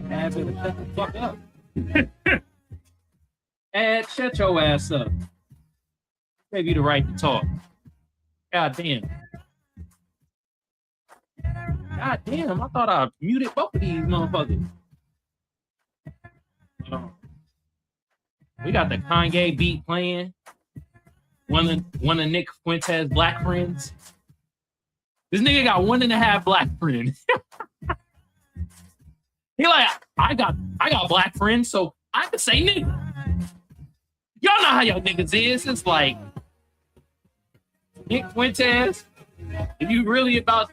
Better shut the fuck up. Ed, shut your ass up. Gave you the right to talk. God damn. God damn, I thought I muted both of these motherfuckers. We got the Kanye beat playing. One of Nick Fuentes' black friends. This nigga got 1.5 black friends. He like, I got black friends, so I can say nigga. Y'all know how y'all niggas is. It's like, Nick Fuentes, if you really about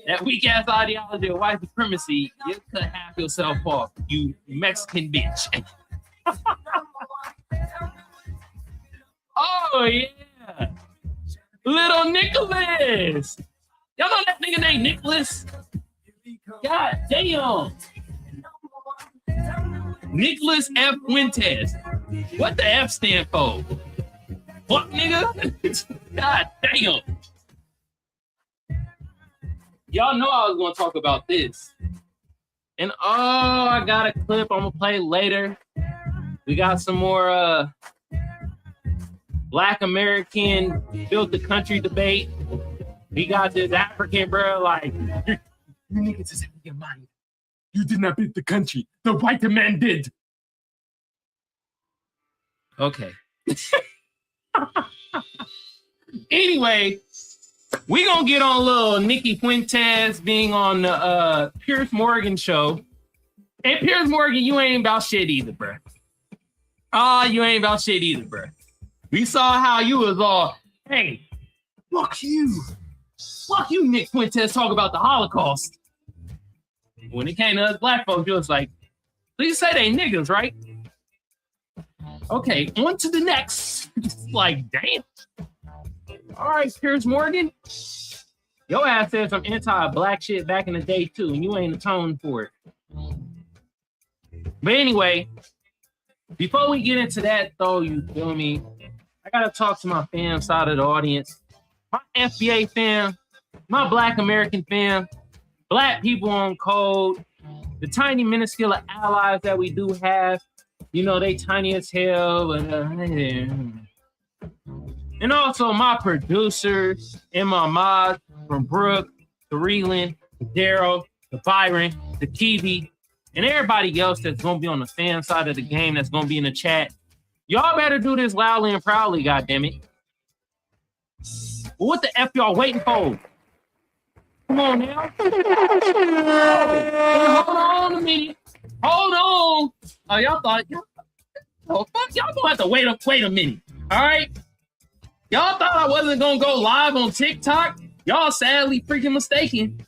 that weak ass ideology of white supremacy, you could have yourself off, you Mexican bitch. Oh yeah, little Nicholas. Y'all know that nigga named Nicholas? God damn. Nicholas F. Fuentes. What the F stand for? Fuck nigga? God damn. Y'all know I was gonna talk about this. And oh, I got a clip I'm gonna play later. We got some more Black American built the country debate. We got this African bro like, you niggas is in your mind. You did not build the country. The white man did. Okay. Anyway, we gonna get on a little Nicky Fuentes being on the Piers Morgan show. And Piers Morgan, you ain't about shit either, bro. You ain't about shit either, bro. We saw how you was all, hey, fuck you. Fuck you, Nick Fuentes, talk about the Holocaust. When it came to us black folks, you was like, please say they niggas, right? Okay, on to the next. It's like, damn. All right, Piers Morgan. Your ass said some anti-black shit back in the day, too, and you ain't atoned for it. But anyway, before we get into that, though, you feel me? I got to talk to my fam side of the audience. My FBA fam, my Black American fam, Black people on code, the tiny minuscule allies that we do have. You know, they tiny as hell. But, and also my producers and my mods from Brooke to Reland to Daryl to Byron to Kiveon and everybody else that's going to be on the fan side of the game that's going to be in the chat. Y'all better do this loudly and proudly, goddammit. What the F y'all waiting for? Come on now. Hold on a minute. Hold on. Oh, y'all thought, y'all gonna have to wait a minute. All right? Y'all thought I wasn't gonna go live on TikTok? Y'all sadly freaking mistaken.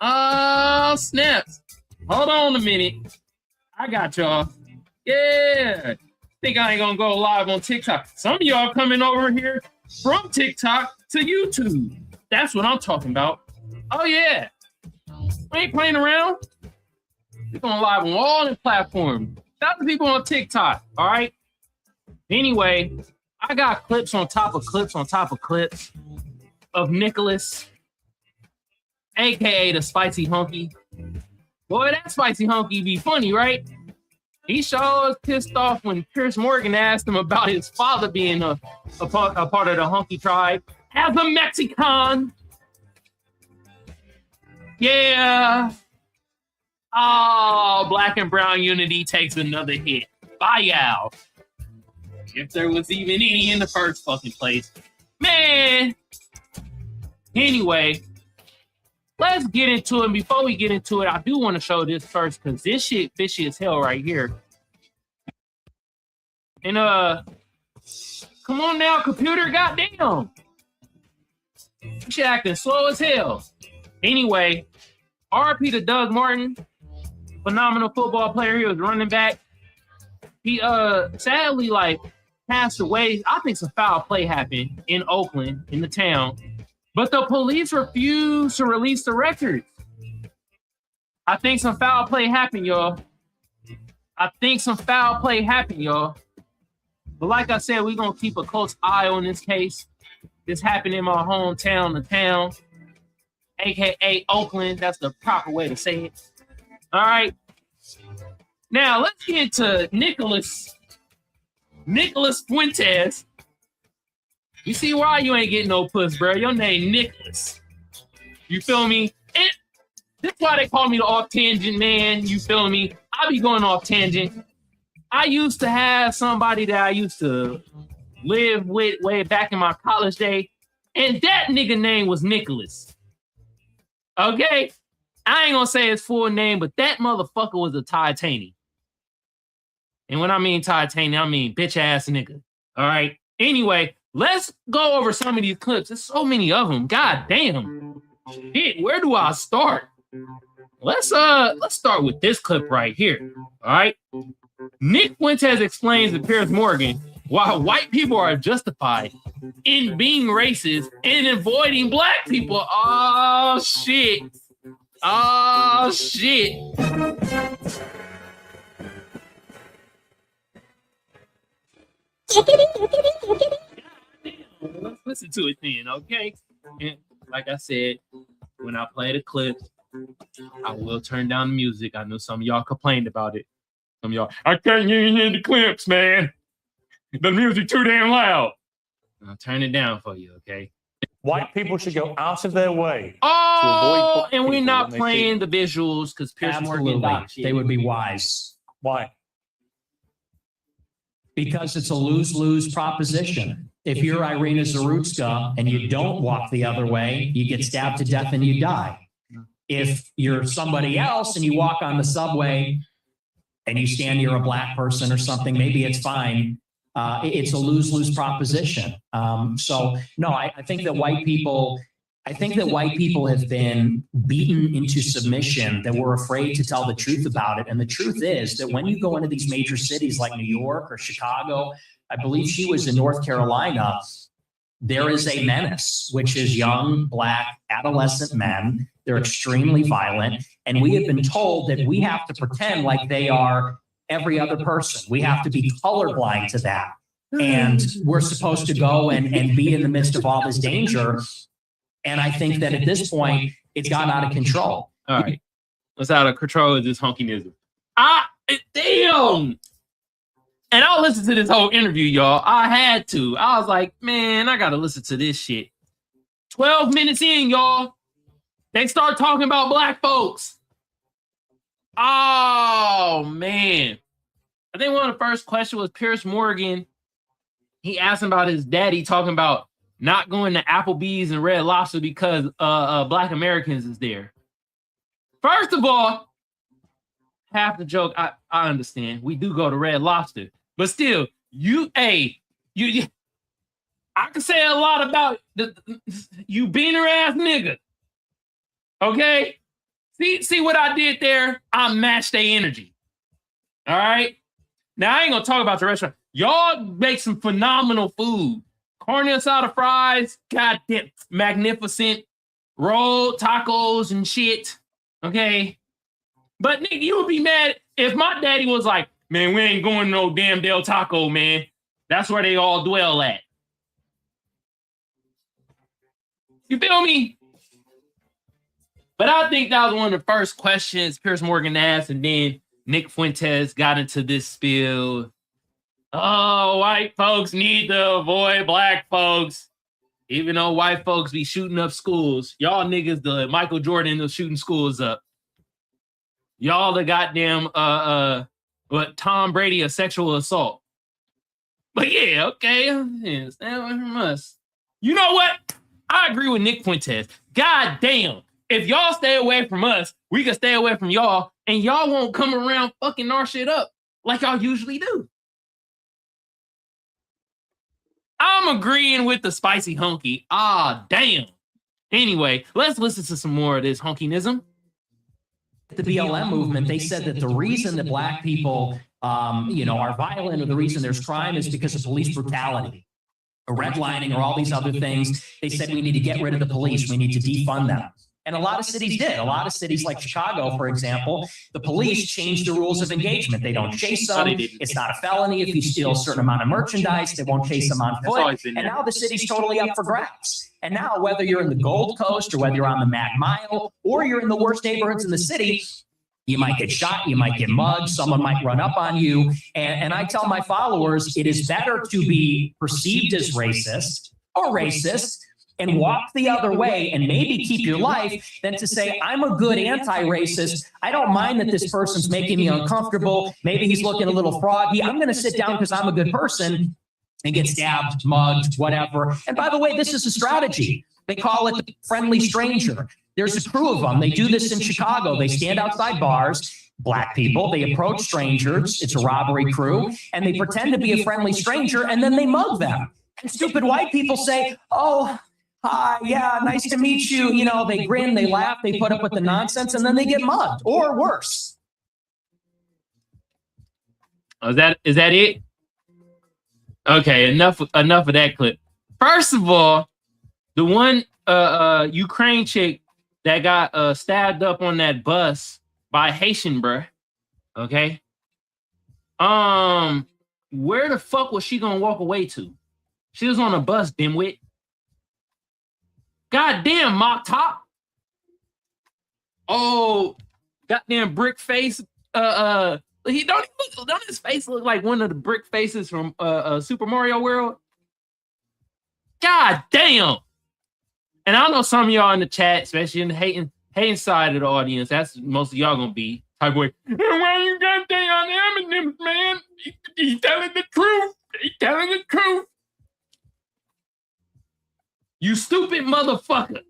Oh, snaps. Hold on a minute. I got y'all. Yeah. Think I ain't gonna go live on TikTok. Some of y'all coming over here from TikTok to YouTube. That's what I'm talking about. Oh, yeah. We ain't playing around. We're going live on all the platforms. Shout out to people on TikTok, all right? Anyway, I got clips on top of clips on top of clips of Nicholas, a.k.a. the Spicy Hunky. Boy, that Spicy Hunky be funny, right? He sure was pissed off when Piers Morgan asked him about his father being a part of the Hunky tribe as a Mexican. Yeah. Oh, black and brown unity takes another hit. Bye, y'all. If there was even any in the first fucking place. Man. Anyway, let's get into it. Before we get into it, I do want to show this first because this shit fishy as hell right here. And come on now, computer, goddamn. This shit acting slow as hell. Anyway, RP to Doug Martin, phenomenal football player. He was running back. He sadly like passed away. I think some foul play happened in Oakland, in the town. But the police refuse to release the records. I think some foul play happened, y'all. But like I said, we're going to keep a close eye on this case. This happened in my hometown, the town, a.k.a. Oakland. That's the proper way to say it. All right. Now, let's get to Nicholas Fuentes. You see why you ain't getting no puss, bro? Your name Nicholas. You feel me? That's why they call me the off tangent man. You feel me? I be going off tangent. I used to have somebody that I used to live with way back in my college day, and that nigga name was Nicholas. Okay? I ain't gonna say his full name, but that motherfucker was a Titanium. And when I mean Titanium, I mean bitch ass nigga. All right? Anyway, let's go over some of these clips. There's so many of them. God damn. Shit, where do I start? Let's start with this clip right here. All right. Nick Fuentes explains to Piers Morgan why white people are justified in being racist and avoiding black people. Oh shit. Let's listen to it then, okay? And like I said, when I play the clip, I will turn down the music. I know some of y'all complained about it. Some of y'all, I can't hear the clips, man. The music too damn loud. I'll turn it down for you, okay? White people should go out of their way. Oh, and we're not playing the visuals because Piers Morgan thought they would be wise. Why? Because it's a lose-lose proposition. If you're Irina Zarutska and you don't walk the other way, you get stabbed to death and you die. If you're somebody else and you walk on the subway and you stand near a black person or something, maybe it's fine. It's a lose-lose proposition. So no, I think that white people have been beaten into submission, that we're afraid to tell the truth about it. And the truth is that when you go into these major cities like New York or Chicago, I believe she was in North Carolina, there is a menace, which is young, black, adolescent men. They're extremely violent. And we have been told that we have to pretend like they are every other person. We have to be colorblind to that. And we're supposed to go and be in the midst of all this danger. And I think that at this point, it's gotten out of control. All right. What's out of control is this honkinism. Damn. And I'll listen to this whole interview, y'all. I had to. I was like, man, I got to listen to this shit. 12 minutes in, y'all. They start talking about black folks. Oh, man. I think one of the first questions was Piers Morgan. He asked him about his daddy talking about not going to Applebee's and Red Lobster because black Americans is there. First of all, half the joke, I understand. We do go to Red Lobster. But still, I can say a lot about you beaner ass nigga. Okay? See what I did there? I matched their energy. All right? Now, I ain't going to talk about the restaurant. Y'all make some phenomenal food. Carne asada fries, goddamn, magnificent. Rolled tacos and shit. Okay? But, nigga, you would be mad if my daddy was like, man, we ain't going to no damn Del Taco, man. That's where they all dwell at. You feel me? But I think that was one of the first questions Piers Morgan asked, and then Nick Fuentes got into this spiel. Oh, white folks need to avoid black folks. Even though white folks be shooting up schools. Y'all niggas, the Michael Jordan is shooting schools up. Y'all the goddamn but Tom Brady a sexual assault. But yeah, okay. Yeah, stay away from us. You know what? I agree with Nick Fuentes. God damn. If y'all stay away from us, we can stay away from y'all, and y'all won't come around fucking our shit up like y'all usually do. I'm agreeing with the spicy honky. Ah, damn. Anyway, let's listen to some more of this honkinism. The BLM movement, they said that the reason that black people, are violent, or the reason there's crime is because of police brutality. redlining or all these other things. They said we need to get rid of the police. We need to defund them. And a lot of cities did. A lot of cities like Chicago, for example, the police changed the rules of engagement. They don't chase them. It's not a felony if you steal a certain amount of merchandise. They won't chase them on foot. And now the city's totally up for grabs. And now whether you're in the Gold Coast or whether you're on the Mad Mile or you're in the worst neighborhoods in the city, you might get shot, you might get mugged, someone might run up on you. And I tell my followers, it is better to be perceived as racist or racist and walk the other way and maybe keep your life than to say, I'm a good anti-racist. I don't mind that this person's making me uncomfortable. Maybe he's looking a little froggy. I'm going to sit down because I'm a good person and get stabbed, mugged, whatever. And by the way, this is a strategy. They call it the friendly stranger. There's a crew of them. They do this in Chicago. They stand outside bars, black people. They approach strangers. It's a robbery crew. And they pretend to be a friendly stranger, and then they mug them. And stupid white people say, oh, hi, yeah, nice to meet you. You know, they grin, they laugh, they put up with the nonsense, and then they get mugged, or worse. Oh, is that it? Okay, enough of that clip. First of all, the one Ukraine chick that got stabbed up on that bus by Haitian bruh. Okay. Where the fuck was she gonna walk away to? She was on a bus, dimwit. Goddamn, Mop Top. Oh, goddamn brick face. He don't his face look like one of the brick faces from Super Mario World? God damn. And I know some of y'all in the chat, especially in the hating side of the audience, that's most of y'all gonna be type of way. Why you goddamn Eminem, man? He's telling the truth. He's telling the truth. You stupid motherfucker.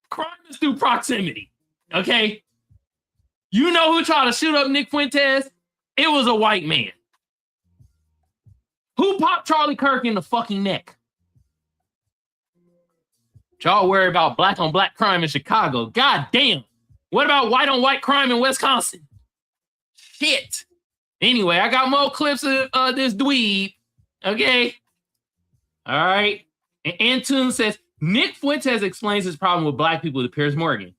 Crime is through proximity. Okay? You know who tried to shoot up Nick Fuentes? It was a white man. Who popped Charlie Kirk in the fucking neck? Y'all worry about black on black crime in Chicago. God damn. What about white on white crime in Wisconsin? Shit. Anyway, I got more clips of this dweeb. Okay? All right. And Antune says, Nick Fuentes explains his problem with black people to Piers Morgan.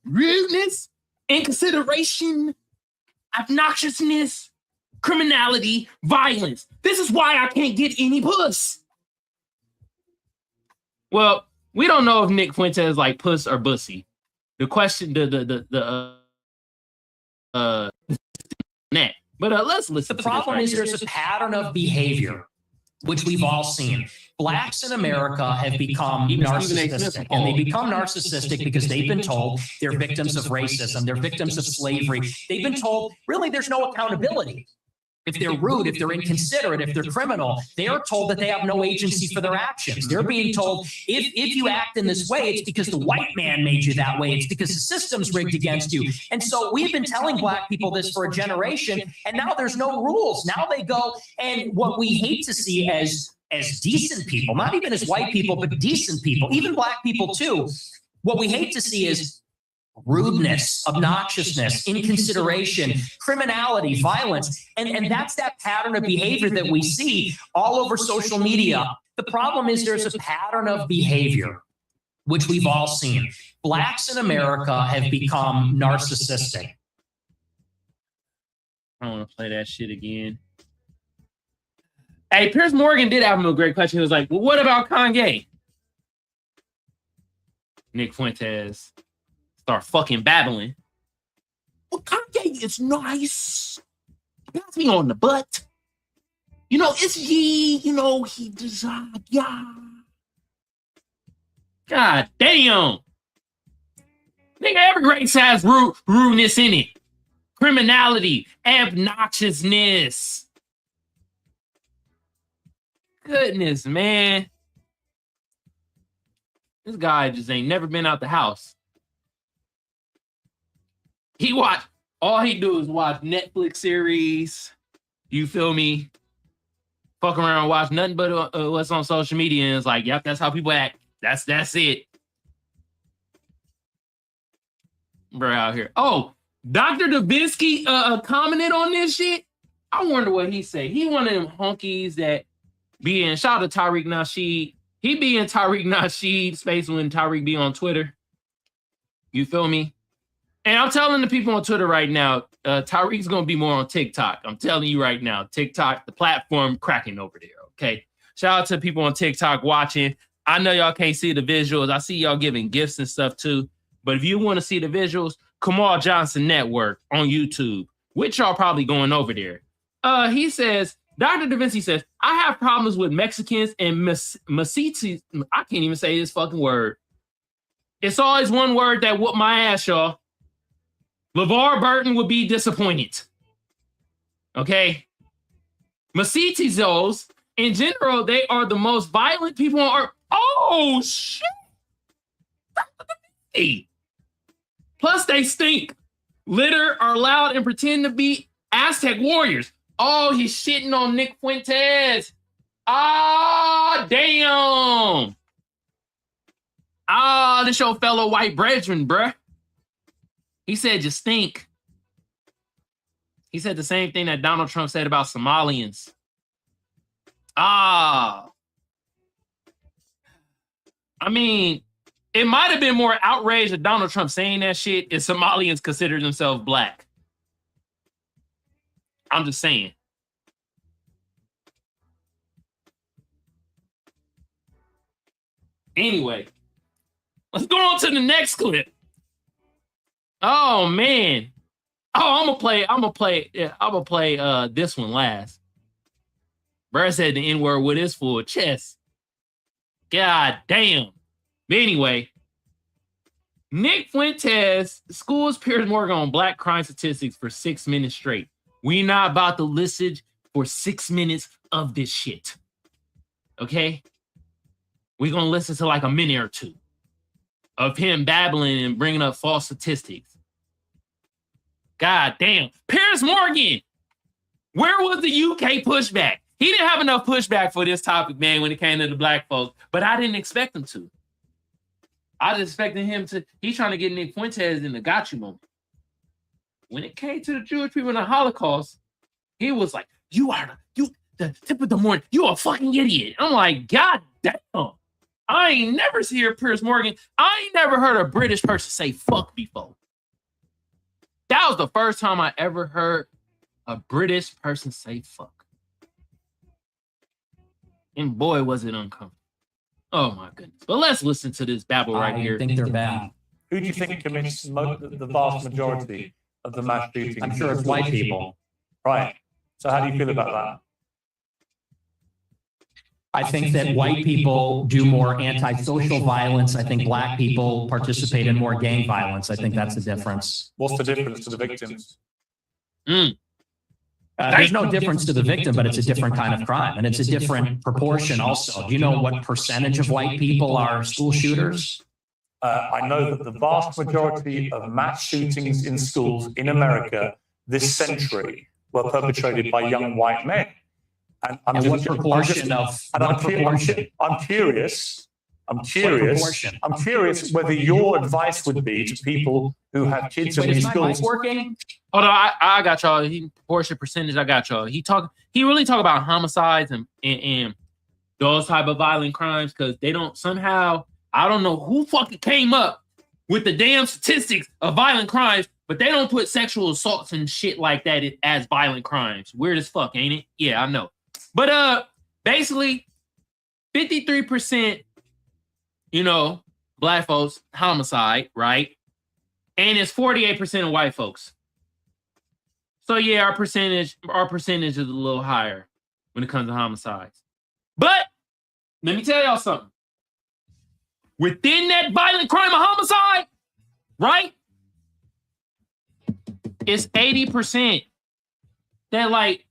Rudeness, inconsideration, obnoxiousness, criminality, violence. This is why I can't get any puss. Well, we don't know if Nick Fuentes is like puss or bussy. The question, that. But let's listen. The problem is there's a pattern of behavior, which we've all seen. Blacks in America have become narcissistic, and they become narcissistic because they've been told they're victims of racism, they're victims of slavery. They've been told, really, there's no accountability. If they're rude, if they're inconsiderate, if they're criminal, they are told that they have no agency for their actions. They're being told, if you act in this way, it's because the white man made you that way. It's because the system's rigged against you. And so we've been telling black people this for a generation, and now there's no rules. Now they go, and what we hate to see as decent people, not even as white people, but decent people, even black people too, what we hate to see is rudeness, obnoxiousness, inconsideration, criminality, violence. And that's that pattern of behavior that we see all over social media. The problem is there's a pattern of behavior, which we've all seen. Blacks in America have become narcissistic. I don't want to play that shit again. Hey, Piers Morgan did have him a great question. He was like, well, what about Kanye? Nick Fuentes start fucking babbling. Well, Kanye is nice. He pats me on the butt. You know, it's he, you know, he designed, yeah. God damn. Nigga, every race has rudeness in it. Criminality, obnoxiousness. Goodness, man. This guy just ain't never been out the house. All he do is watch Netflix series. You feel me? Fuck around and watch nothing but what's on social media. And it's like, yep, that's how people act. That's it. Bro, out here. Oh, Dr. Davinsky commented on this shit. I wonder what he say. He one of them honkies that being shout out to Tariq Nasheed. He be in Tariq Nasheed space when Tariq be on Twitter. You feel me? And I'm telling the people on Twitter right now, Tariq's gonna be more on TikTok. I'm telling you right now, TikTok, the platform cracking over there. Okay. Shout out to people on TikTok watching. I know y'all can't see the visuals. I see y'all giving gifts and stuff too. But if you want to see the visuals, Kamal Johnson Network on YouTube, which y'all probably going over there. He says, Dr. Da Vinci says, I have problems with Mexicans and Masitis. I can't even say this fucking word. It's always one word that whooped my ass, y'all. LeVar Burton would be disappointed. Okay? Masitizos, in general, they are the most violent people on earth. Oh, shit! Plus, they stink. Litter, are loud, and pretend to be Aztec warriors. Oh, he's shitting on Nick Fuentes. Ah, damn. Ah, this your fellow white brethren, bruh. He said you stink. He said the same thing that Donald Trump said about Somalians. Ah. I mean, it might have been more outrage at Donald Trump saying that shit if Somalians consider themselves black. I'm just saying. Anyway, let's go on to the next clip. Oh man. Oh, I'm gonna play this one last. Bruh said the N-word with his full chest. God damn. But anyway, Nick Fuentes schools Piers Morgan on black crime statistics for 6 minutes straight. We not about to listen for 6 minutes of this shit. Okay? We're gonna listen to like a minute or two of him babbling and bringing up false statistics. God damn. Piers Morgan, where was the UK pushback? He didn't have enough pushback for this topic, man, when it came to the black folks, but I didn't expect him to. I was expecting him to, he's trying to get Nick Fuentes in the gotcha moment. When it came to the Jewish people in the Holocaust, he was like, you are the tip of the morning, you a fucking idiot. I'm like, God damn. I ain't never seen Piers Morgan. I ain't never heard a British person say fuck before. That was the first time I ever heard a British person say fuck. And boy, was it uncomfortable. Oh my goodness. But let's listen to this babble right here. I think they're bad. Who do you think commits the vast majority of the mass shootings? I'm sure it's white people. Right. So how do you feel about that? I think that white people do more antisocial violence. I think black people participate in more gang violence. I think that's the difference. What's the difference to the victims? There's no difference to the victim, but it's a different kind of crime. And it's a different proportion also. Do you know what percentage of white people are school shooters? I know that the vast majority of mass shootings in schools in America this century were perpetrated by young white men. And I'm curious whether your advice would be to people who have kids in these schools. Working? Hold on, I got y'all. Proportion percentage, I got y'all. He really talk about homicides and those type of violent crimes because they don't somehow, I don't know who fucking came up with the damn statistics of violent crimes, but they don't put sexual assaults and shit like that as violent crimes. Weird as fuck, ain't it? Yeah, I know. But basically 53%, black folks homicide, right? And it's 48% of white folks. So yeah, our percentage is a little higher when it comes to homicides. But let me tell y'all something. Within that violent crime of homicide, right? It's 80% that like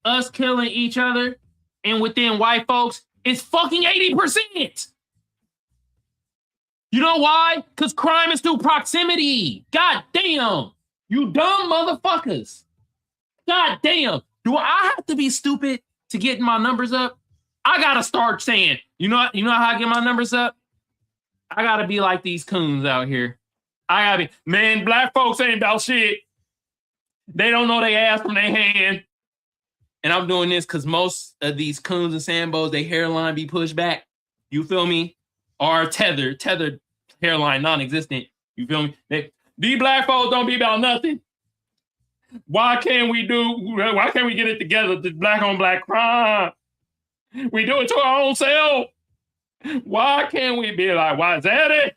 us killing each other, and within white folks, it's fucking 80%. You know why? Because crime is through proximity. God damn. You dumb motherfuckers. God damn. Do I have to be stupid to get my numbers up? I gotta start saying, you know how I get my numbers up? I gotta be like these coons out here. I gotta be, man, black folks ain't about shit. They don't know they ass from their hand. and I'm doing this because most of these coons and sambos, they hairline be pushed back. You feel me? Or tethered hairline non-existent. You feel me? These black folks don't be about nothing. Why can't we get it together? The black on black crime. We do it to our own self. Why can't we be like, why is that it?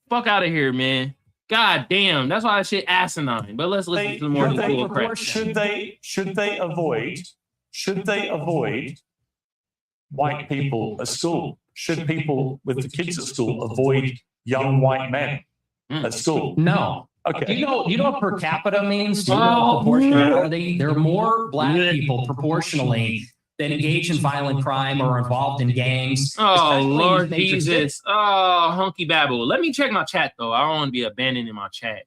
Fuck out of here, man. God damn. That's why that shit asinine. But let's listen to some more cool crap. Should they avoid white people at school? Should people with the kids at school avoid young white men at school? No. Okay. Do you know what per capita means? Do you know proportionality? There are more black people proportionally that engage in violent crime or are involved in gangs. Oh, Lord Jesus. Oh, hunky babble. Let me check my chat, though. I don't want to be abandoned in my chat.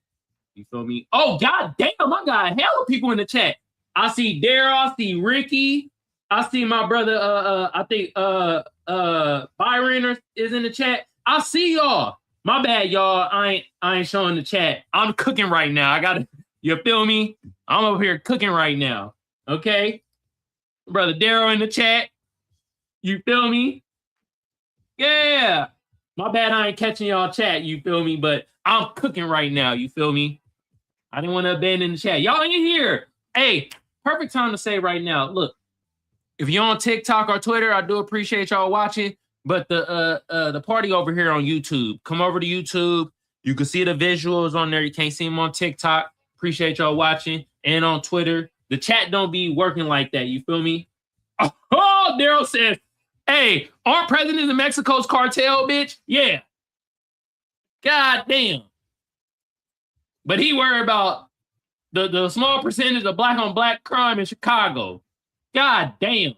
You feel me? Oh, God damn, I got hella people in the chat. I see Daryl. I see Ricky. I see my brother, I think Byron is in the chat. I see y'all. My bad, y'all. I ain't showing the chat. I'm cooking right now. You feel me? I'm over here cooking right now. Okay? Brother Daryl in the chat. You feel me? Yeah. My bad, I ain't catching y'all chat. You feel me? But I'm cooking right now. You feel me? I didn't want to abandon the chat. Y'all in here. Hey, perfect time to say right now. Look, if you're on TikTok or Twitter, I do appreciate y'all watching. But the party over here on YouTube. Come over to YouTube. You can see the visuals on there. You can't see them on TikTok. Appreciate y'all watching. And on Twitter. The chat don't be working like that. You feel me? Oh, Daryl says, hey, aren't presidents of Mexico's cartel, bitch? Yeah. God damn. But he worried about the small percentage of black on black crime in Chicago. God damn.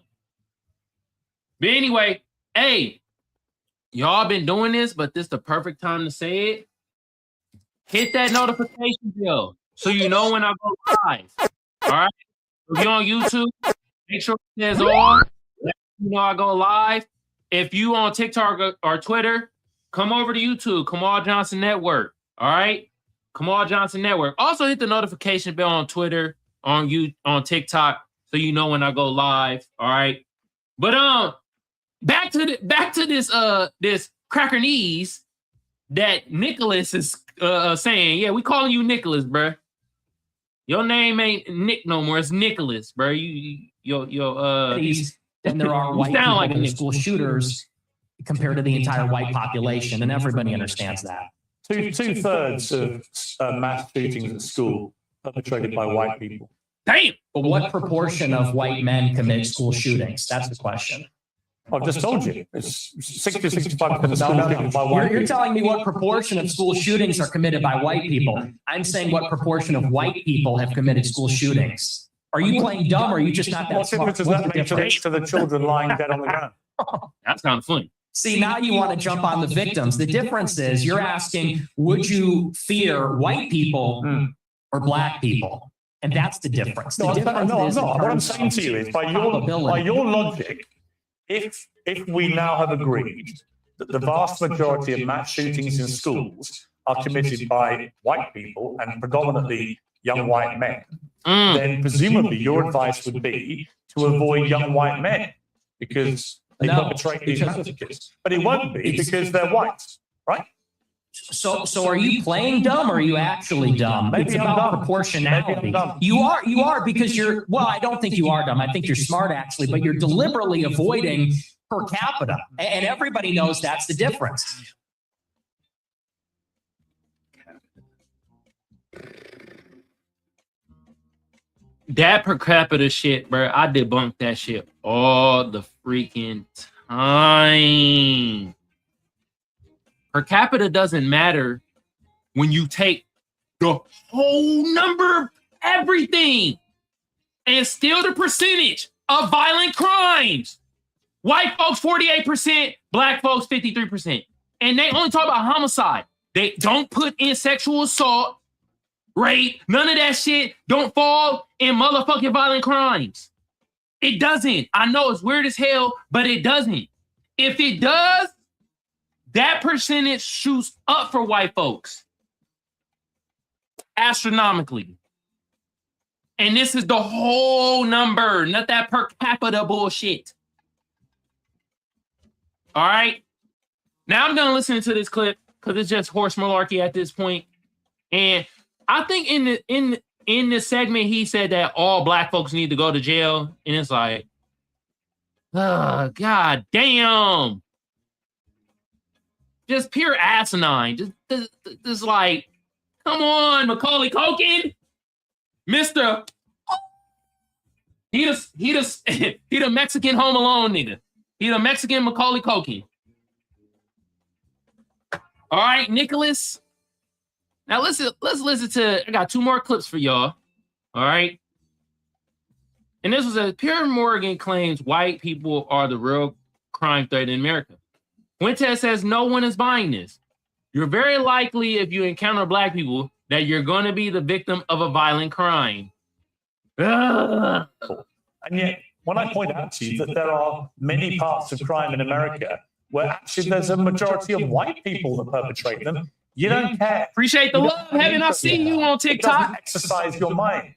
But anyway, hey, y'all been doing this, but this is the perfect time to say it. Hit that notification bell so you know when I go live. All right? If you're on YouTube, make sure it says all. Let you know I go live. If you on TikTok or Twitter, come over to YouTube, Kamal Johnson Network. All right? Kamal Johnson Network. Also hit the notification bell on Twitter, on TikTok, so you know when I go live. All right. But back to this cracker knees that Nicholas is saying. Yeah, we calling you Nicholas, bruh. Your name ain't Nick no more. It's Nicholas, bro. And there are white people like school shooters compared to the entire white population, and everybody understands that. Two-thirds of mass shootings at school perpetrated by white people. Damn. But what proportion of white men commit school shootings? That's the question. I've just told you. It's 60-65% of school shootings by white people. You're telling me what proportion of school shootings are committed by white people. I'm saying what proportion of white people have committed school shootings. Are you playing dumb or are you just not that smart? What difference does that make to the children lying dead on the ground? That's kind of funny. See, now you want to jump on the victims. The difference is you're asking, would you fear white people or black people? And that's the difference. The difference is what I'm saying to you is by your logic, if we now have agreed that the vast majority of mass shootings in schools are committed by white people and predominantly young white men, then presumably your advice would be to avoid young white men because they perpetrate these massacres. But it won't be because they're white, right? So are you playing dumb or are you actually dumb? Maybe it's I'm about dumb. proportionality. Maybe I'm dumb. You are because I don't think you are dumb. I think you're smart actually, but you're deliberately avoiding per capita. And everybody knows that's the difference. That per capita shit, bro, I debunk that shit all the freaking time. Per capita doesn't matter when you take the whole number of everything and still the percentage of violent crimes. White folks, 48%, black folks, 53%. And they only talk about homicide. They don't put in sexual assault, rape, none of that shit don't fall in motherfucking violent crimes. It doesn't. I know it's weird as hell, but it doesn't. If it does, that percentage shoots up for white folks astronomically. And this is the whole number, not that per capita bullshit. All right. Now I'm gonna listen to this clip because it's just horse malarkey at this point. And I think in this segment he said that all black folks need to go to jail, and it's like, oh, god damn, just pure asinine. Just like, come on, Macaulay Culkin, Mister. He the Mexican Home Alone nigga. He the Mexican Macaulay Culkin. All right, Nicholas. Now let's listen to. I got 2 more clips for y'all. All right. And this was Piers Morgan claims white people are the real crime threat in America. Fuentes says no one is buying this. You're very likely, if you encounter black people, that you're going to be the victim of a violent crime. Ugh. And yet, when I point out to you that there are many parts of crime in America where actually there's a majority of white people that perpetrate them, you don't care. Appreciate the love. Haven't I seen you on TikTok? Exercise your mind.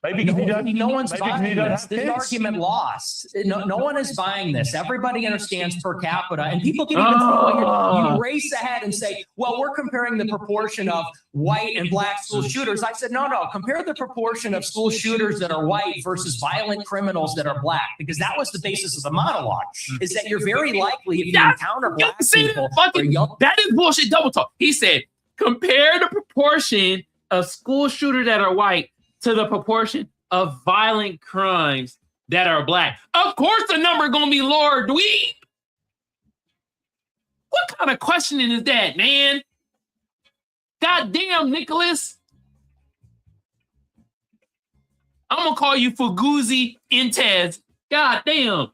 Maybe no one's buying this. This argument lost. No one is buying this. Everybody understands per capita, and people can even you race ahead and say, "Well, we're comparing the proportion of white and black school shooters." I said, "No. Compare the proportion of school shooters that are white versus violent criminals that are black, because that was the basis of the monologue. Is that you're very likely if you encounter black people." That is bullshit. Double talk. He said, "Compare the proportion of school shooters that are white to the proportion of violent crimes that are black." Of course the number gonna be lower, dweeb. What kind of questioning is that, man? God damn, Nicholas. I'm gonna call you Fugazi Intez. God damn.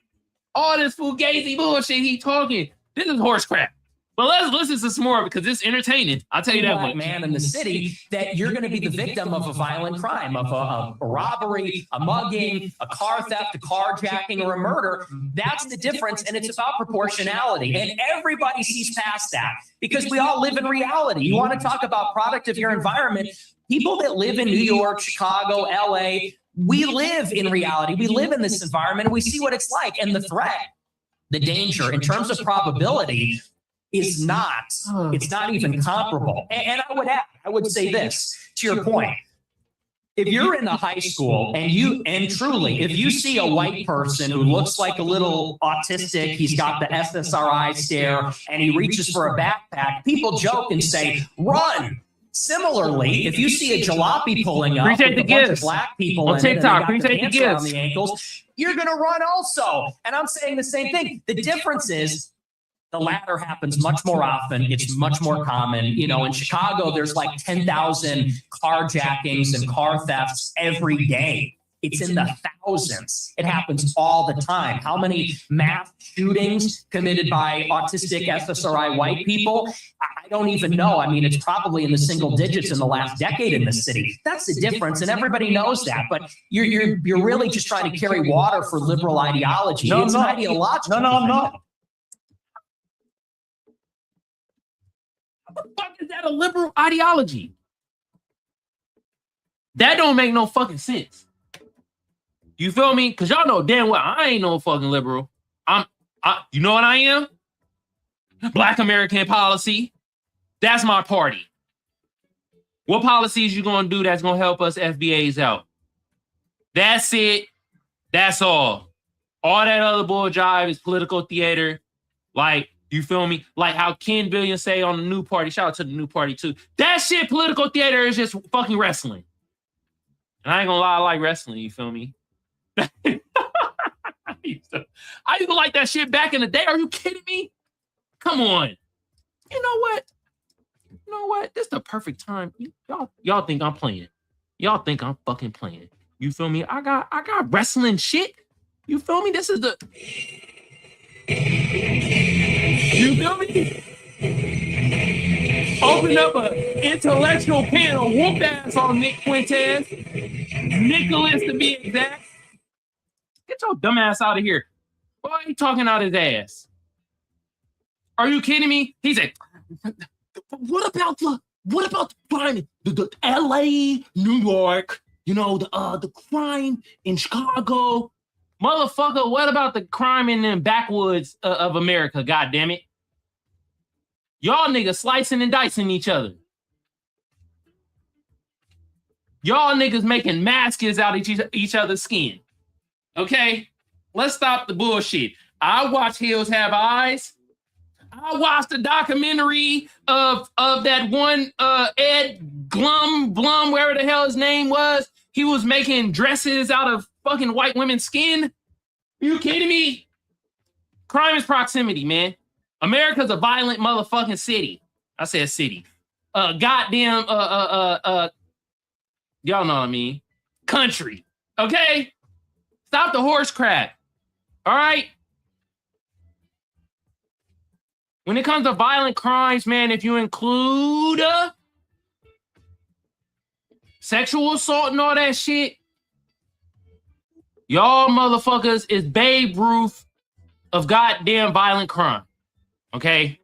All this Fugazi bullshit he talking. This is horse crap. But let's listen to some more because it's entertaining. I'll tell you that much. Man in the city, that you're going to be the victim of a violent crime, of a robbery, a mugging, a car theft, a carjacking, or a murder. That's the difference, and it's about proportionality. And everybody sees past that because we all live in reality. You want to talk about product of your environment? People that live in New York, Chicago, LA, we live in reality. We live in this environment, and we see what it's like. And the threat, the danger, in terms of probability, is not, it's not even comparable. And I would say this, to your point, if you're in a high school and truly, if you see a white person who looks like a little autistic, he's got the SSRI stare, and he reaches for a backpack, people joke and say, run. Similarly, if you see a jalopy pulling up with a bunch of black people on TikTok, appreciate the gifts around the ankles, you're going to run also. And I'm saying the same thing. The difference is, the latter happens much more often. It's much more common. You know, in Chicago, there's like 10,000 carjackings and car thefts every day. It's in the thousands. It happens all the time. How many mass shootings committed by autistic SSRI white people? I don't even know. I mean, it's probably in the single digits in the last decade in the city. That's the difference, and everybody knows that. But you're really just trying to carry water for liberal ideology. It's an ideological. No, I'm not. What the fuck is that a liberal ideology? That don't make no fucking sense. You feel me? Because y'all know damn well I ain't no fucking liberal. You know what I am? Black American policy. That's my party. What policies you gonna do that's gonna help us FBAs out? That's it. That's all. All that other bull jive is political theater. Like, you feel me? Like how Ken Billion say on the New Party, shout out to the New Party too. That shit, political theater, is just fucking wrestling. And I ain't gonna lie, I like wrestling, you feel me? I used to like that shit back in the day. Are you kidding me? Come on. You know what? This is the perfect time. Y'all think I'm playing. Y'all think I'm fucking playing. You feel me? I got wrestling shit. You feel me? This is the... You feel me? Open up an intellectual panel, whoop ass on Nick Fuentes, Nicholas to be exact. Get your dumb ass out of here. Why are you talking out his ass? Are you kidding me? He said, what about the crime? The LA, New York, you know, the crime in Chicago. Motherfucker, what about the crime in them backwoods of America, God damn it? Y'all niggas slicing and dicing each other. Y'all niggas making masks out of each other's skin. Okay? Let's stop the bullshit. I watch Hills Have Eyes. I watched the documentary of that one Ed Blum, wherever the hell his name was. He was making dresses out of fucking white women's skin. Are you kidding me? Crime is proximity, man. America's a violent motherfucking city. I said city. Goddamn, y'all know what I mean. Country. Okay? Stop the horse crap. All right? When it comes to violent crimes, man, if you include sexual assault and all that shit, y'all motherfuckers is Babe Ruth of goddamn violent crime. Okay?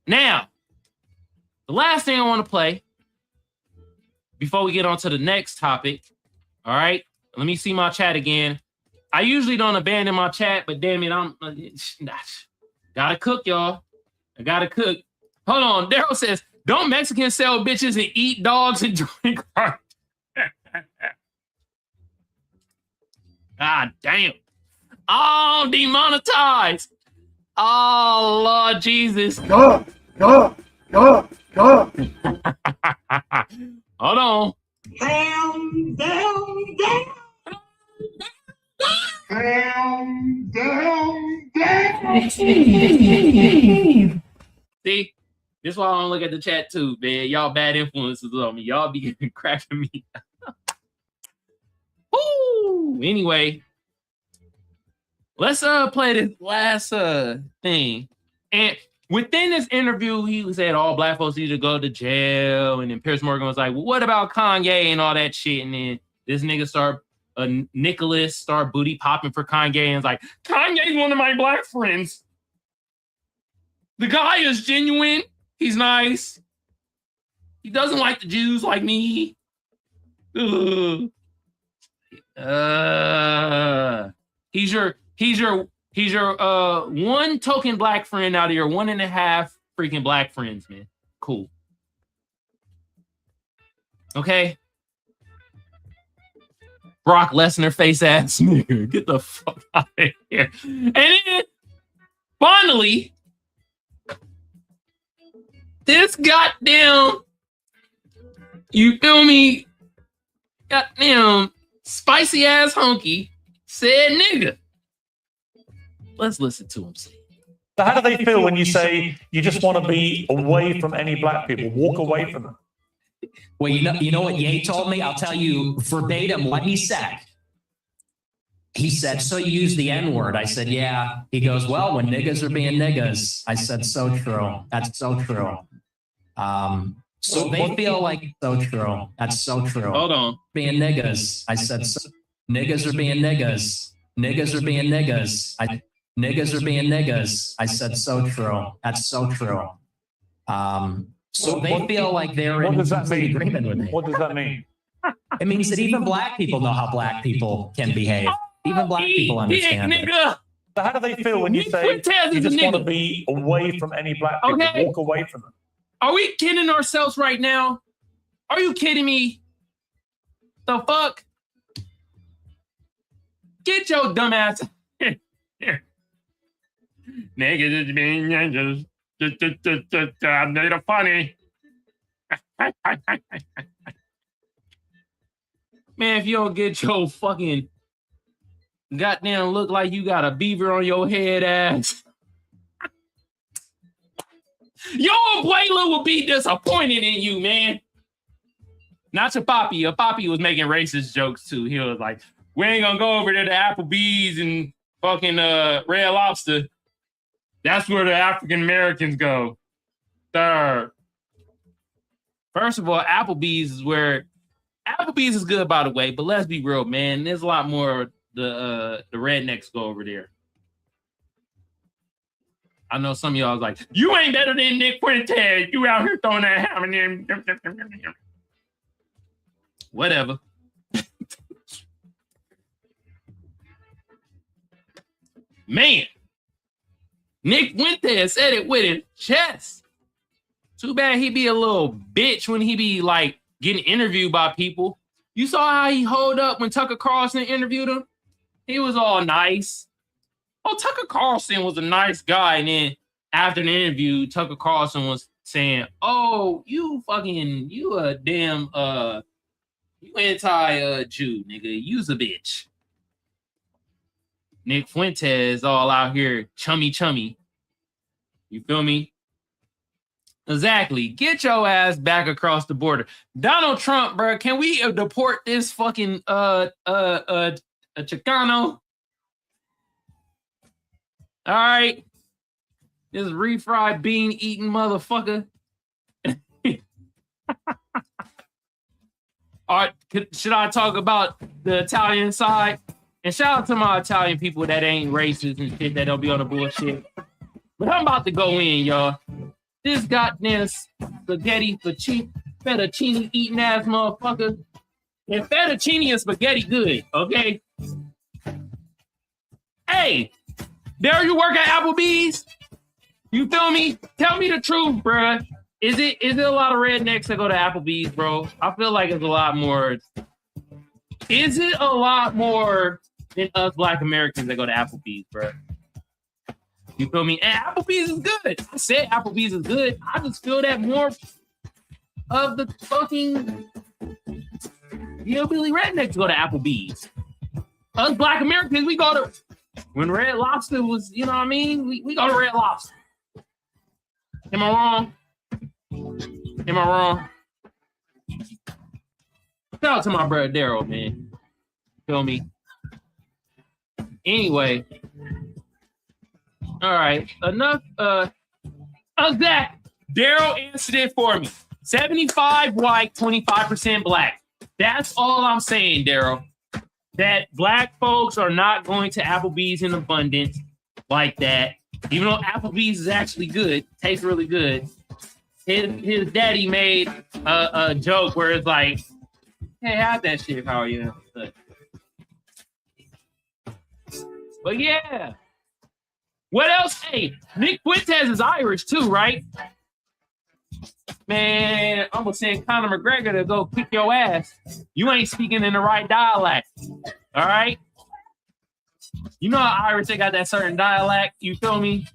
Now, the last thing I want to play before we get on to the next topic, all right? Let me see my chat again. I usually don't abandon my chat, but damn it, I'm... gotta cook, y'all. I gotta cook. Hold on. Daryl says, don't Mexicans sell bitches and eat dogs and drink? God damn. Oh, demonetized. Oh, Lord Jesus. Go. Hold on. See, this is why I don't look at the chat too, man. Y'all bad influences on me. Y'all be cracking me. Woo! Anyway, let's play this last thing. And within this interview, he said all black folks need to go to jail. And then Piers Morgan was like, well, what about Kanye and all that shit? And then this nigga Nicholas start booty popping for Kanye and is like, Kanye's one of my black friends. The guy is genuine. He's nice. He doesn't like the Jews like me. Ugh. He's your one token black friend out of your 1.5 freaking black friends, man. Cool. Okay. Brock Lesnar face ass nigga. Get the fuck out of here. And then finally, this goddamn, you feel me? Goddamn spicy ass honky said nigga. Let's listen to him say. So how do they feel when you say you just want to be away from any black people, walk away from them? Well, you know what Ye told me? I'll tell you verbatim what he said. He said, so you use the N-word. I said, yeah. He goes, well, when niggas are being niggas. I said, so true. That's so true. So they feel like so true. That's so true. Hold on. Being niggas. I said, so, niggas are being niggas. Niggas are being niggas. Niggas are being niggas. I said, so true. That's so true. So they feel like they're in complete agreement with me. What does that mean? It means that even black people know how black people can behave. Even black people understand it. So how do they feel when you say you just want to be away from any black people, walk away from them? Are we kidding ourselves right now? Are you kidding me? The fuck? Get your dumb ass. Niggas is being ninjas. I made it funny. Man, if you don't get your fucking goddamn look like you got a beaver on your head ass, your abuela will be disappointed in you, man. Not your papi. Your papi was making racist jokes too. He was like, we ain't gonna go over there to Applebee's and fucking Red Lobster. That's where the African Americans go. Third. First of all, Applebee's is good, by the way, but let's be real, man. There's a lot more the rednecks go over there. I know some of y'all was like, you ain't better than Nick Fuentes. You out here throwing that hammer in. Whatever. Man, Nick Fuentes said it with his chest. Too bad he be a little bitch when he be like getting interviewed by people. You saw how he hold up when Tucker Carlson interviewed him? He was all nice. Oh, Tucker Carlson was a nice guy. And then after the interview, Tucker Carlson was saying, oh, you a damn, you anti-Jew, nigga. You's a bitch. Nick Fuentes all out here chummy. You feel me? Exactly. Get your ass back across the border. Donald Trump, bro, can we deport this fucking Chicano? All right. This refried bean eating motherfucker. All right, should I talk about the Italian side? And shout out to my Italian people that ain't racist and shit that don't be on the bullshit. But I'm about to go in, y'all. This goddamn spaghetti fettuccine eating ass motherfucker. And fettuccine and spaghetti good, okay? Hey, there you work at Applebee's? You feel me? Tell me the truth, bruh. Is it a lot of rednecks that go to Applebee's, bro? I feel like it's a lot more. Is it a lot more than us Black Americans that go to Applebee's, bro? You feel me? And Applebee's is good. I said Applebee's is good. I just feel that more of the fucking hillbilly rednecks go to Applebee's. Us Black Americans, we go to, when Red Lobster was, you know what I mean? We go to Red Lobster. Am I wrong? Am I wrong? Shout out to my brother Daryl, man. Feel me? Anyway. All right. Enough. Zach. Daryl answered it for me. 75 white, 25% black. That's all I'm saying, Daryl. That black folks are not going to Applebee's in abundance like that. Even though Applebee's is actually good, tastes really good. His daddy made a joke where it's like, hey, how's that shit? How are you? But yeah. What else? Hey, Nick Fuentes is Irish too, right? Man, I'm gonna send Conor McGregor to go kick your ass. You ain't speaking in the right dialect. All right? You know how Irish, they got that certain dialect. You feel me?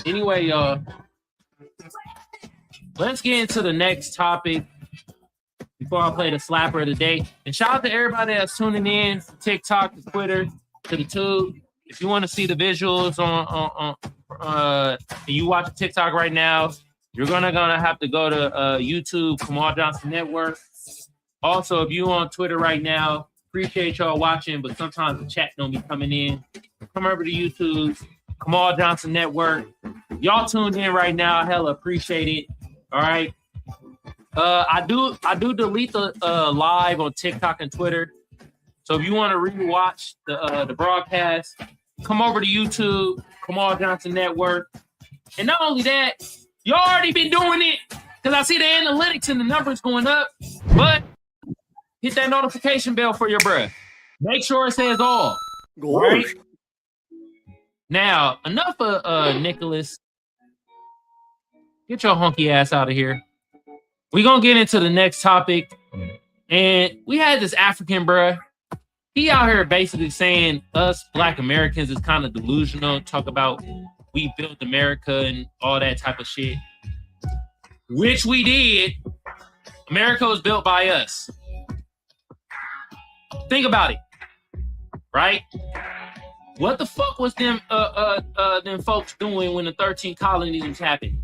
Anyway, y'all, let's get into the next topic before I play the slapper of the day. And shout out to everybody that's tuning in to TikTok, to Twitter, to the Tube. If you want to see the visuals on you watch TikTok right now, you're gonna have to go to YouTube, Kamal Johnson Network. Also, if you on Twitter right now, appreciate y'all watching, but sometimes the chat don't be coming in. Come over to YouTube, Kamal Johnson Network. Y'all tuned in right now, hella appreciate it. All right. I do delete the live on TikTok and Twitter. So if you want to rewatch the broadcast, come over to YouTube, Kamal Johnson Network. And not only that, you already been doing it because I see the analytics and the numbers going up. But hit that notification bell for your bruh. Make sure it says all. Right? Now, enough of Nicholas. Get your honky ass out of here. We're going to get into the next topic. And we had this African bruh. He out here basically saying us Black Americans is kind of delusional. Talk about we built America and all that type of shit. Which we did. America was built by us. Think about it. Right? What the fuck was them folks doing when the 13 colonies happened?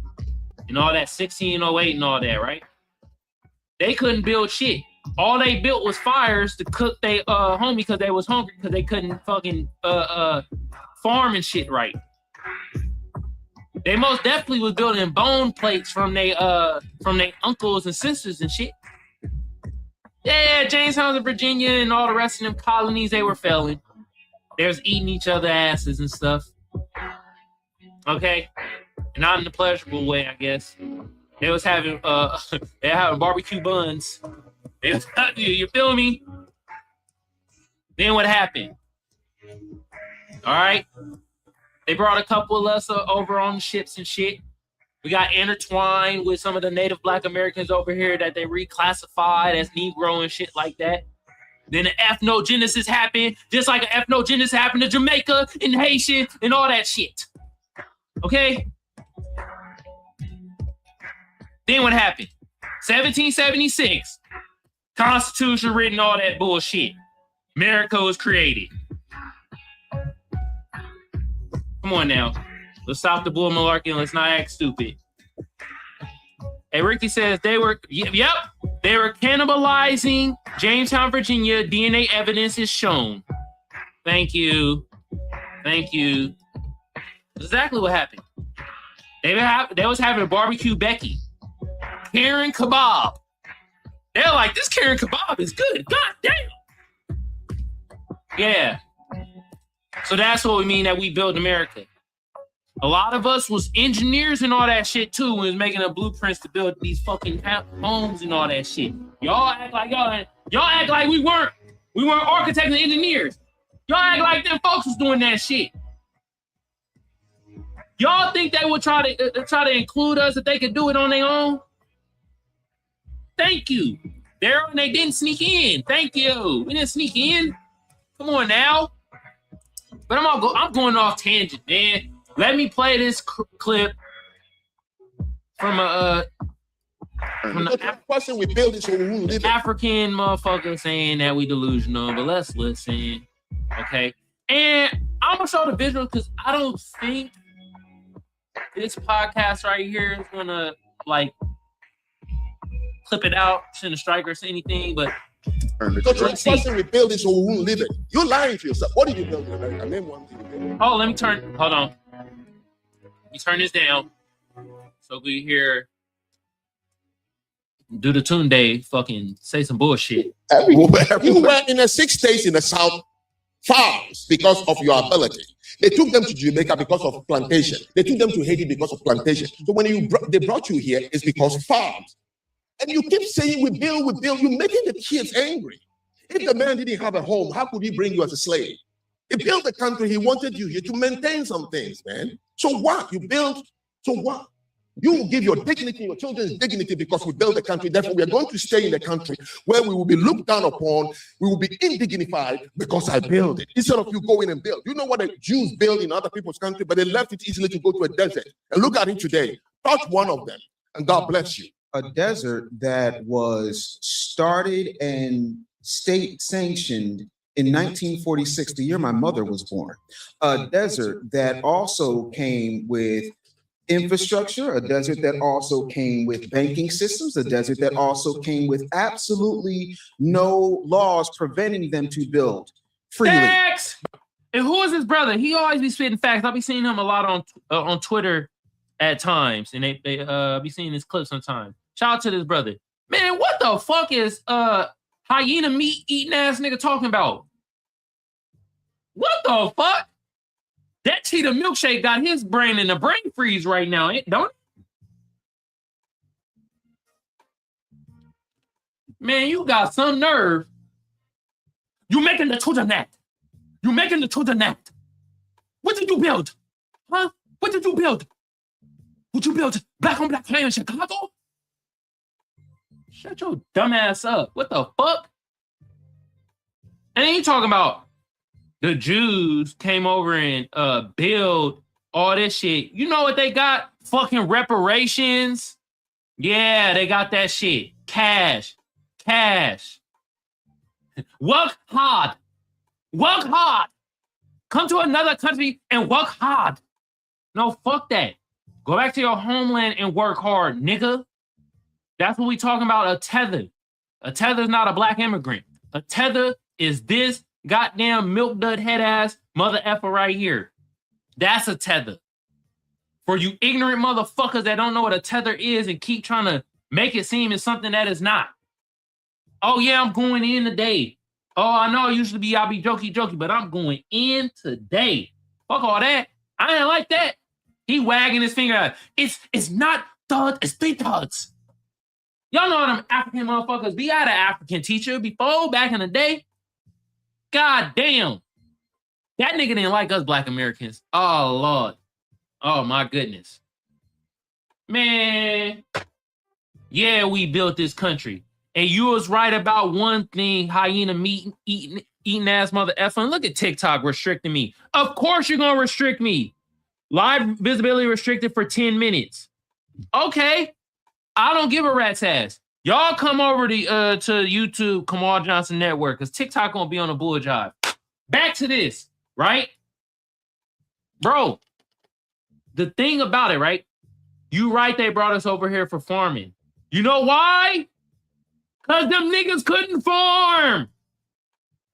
And all that 1608 and all that, right? They couldn't build shit. All they built was fires to cook they homie because they was hungry because they couldn't fucking farm and shit right. They most definitely was building bone plates from they uncles and sisters and shit. Yeah, Jamestown and Virginia and all the rest of them colonies, they were failing. They was eating each other asses and stuff. Okay? And not in a pleasurable way, I guess. They was having they having barbecue buns. You feel me? Then what happened? All right. They brought a couple of us over on the ships and shit. We got intertwined with some of the Native Black Americans over here that they reclassified as Negro and shit like that. Then the ethnogenesis happened, just like an ethnogenesis happened to Jamaica and Haitian and all that shit. Okay? Then what happened? 1776. Constitution written, all that bullshit. America was created. Come on now. Let's stop the bull malarkey and let's not act stupid. Hey, Ricky says they were cannibalizing Jamestown, Virginia. DNA evidence is shown. Thank you. That's exactly what happened. They was having a barbecue Becky. Karen kebab. They're like, this Karen kebab is good. God damn. Yeah. So that's what we mean that we built America. A lot of us was engineers and all that shit too, when was making the blueprints to build these fucking homes and all that shit. Y'all act like we weren't architects and engineers. Y'all act like them folks was doing that shit. Y'all think they would try to include us if they could do it on their own? Thank you. They didn't sneak in. Thank you. We didn't sneak in. Come on now. But I'm going off tangent, man. Let me play this clip from the question we build is African motherfucker saying that we delusional, but let's listen, okay? And I'm gonna show the visual because I don't think this podcast right here is gonna like clip it out, send a strike or anything, but. Because the person we build is so we won't live it. You're lying to yourself. What did you build in America? Name one thing you built. Oh, hold on. Let me turn this down. So we hear do the Tunde fucking say some bullshit. Everywhere. You were in the 6 states in the South farms because of your ability. They took them to Jamaica because of plantation. They took them to Haiti because of plantation. So when they brought you here, it's because of farms. And you keep saying we build. You're making the kids angry. If the man didn't have a home, how could he bring you as a slave? He built the country. He wanted you here to maintain some things, man. So what? You build. So what? You will give your dignity, your children's dignity because we built the country. Therefore, we are going to stay in the country where we will be looked down upon. We will be indignified because I built it. Instead of you going and build. You know what the Jews build in other people's country, but they left it easily to go to a desert. And look at it today. Touch one of them, and God bless you. A desert that was started and state sanctioned in 1946, the year my mother was born. A desert that also came with infrastructure, a desert that also came with banking systems, a desert that also came with absolutely no laws preventing them to build freely. Facts! And who is his brother? He always be spitting facts. I'll be seeing him a lot on Twitter at times, and they be seeing his clips sometimes. Shout out to this brother. Man, what the fuck is hyena meat eating ass nigga talking about? What the fuck? That cheetah milkshake got his brain in a brain freeze right now, don't it? Man, you got some nerve. You making the truth of that. You making the truth of that. What did you build? Huh? What did you build? Would you build black on black crime in Chicago? Shut your dumb ass up. What the fuck? And then you talking about the Jews came over and build all this shit. You know what they got? Fucking reparations. Yeah, they got that shit. Cash. Work hard. Come to another country and work hard. No, fuck that. Go back to your homeland and work hard, nigga. That's what we talking about, a tether. A tether is not a black immigrant. A tether is this goddamn milk dud head ass mother effer right here. That's a tether. For you ignorant motherfuckers that don't know what a tether is and keep trying to make it seem as something that is not. Oh yeah, I'm going in today. Oh, I know it used to be I'll be jokey, but I'm going in today. Fuck all that. I ain't like that. He wagging his finger at it's not thuds, it's 3 thuds. Y'all know them African motherfuckers be out of African teacher before back in the day. God damn. That nigga didn't like us Black Americans. Oh, Lord. Oh, my goodness. Man. Yeah, we built this country. And you was right about one thing, hyena meat eating ass mother effing. Look at TikTok restricting me. Of course you're going to restrict me. Live visibility restricted for 10 minutes. Okay. I don't give a rat's ass. Y'all come over to YouTube, Kamal Johnson Network, because TikTok going to be on a bull job. Back to this, right? Bro, the thing about it, right? You right, they brought us over here for farming. You know why? Because them niggas couldn't farm.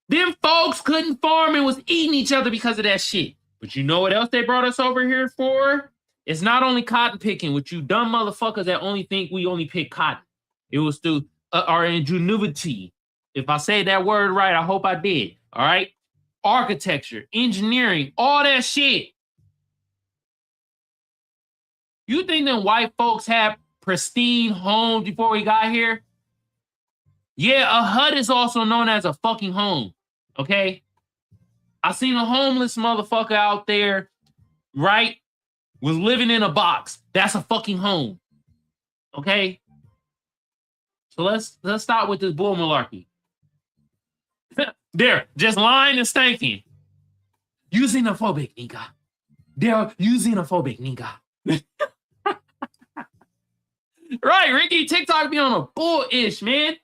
Them folks couldn't farm and was eating each other because of that shit. But you know what else they brought us over here for? It's not only cotton picking, which you dumb motherfuckers that only think we only pick cotton. It was through our ingenuity. If I say that word right, I hope I did. All right? Architecture, engineering, all that shit. You think them white folks have pristine homes before we got here? Yeah, a hut is also known as a fucking home. Okay? I seen a homeless motherfucker out there, right? Was living in a box. That's a fucking home. Okay? So let's stop with this bull malarkey. There, just lying and stanking. You xenophobic, nigga. There, you xenophobic, nigga. Right, Ricky, TikTok be on a bull-ish, man.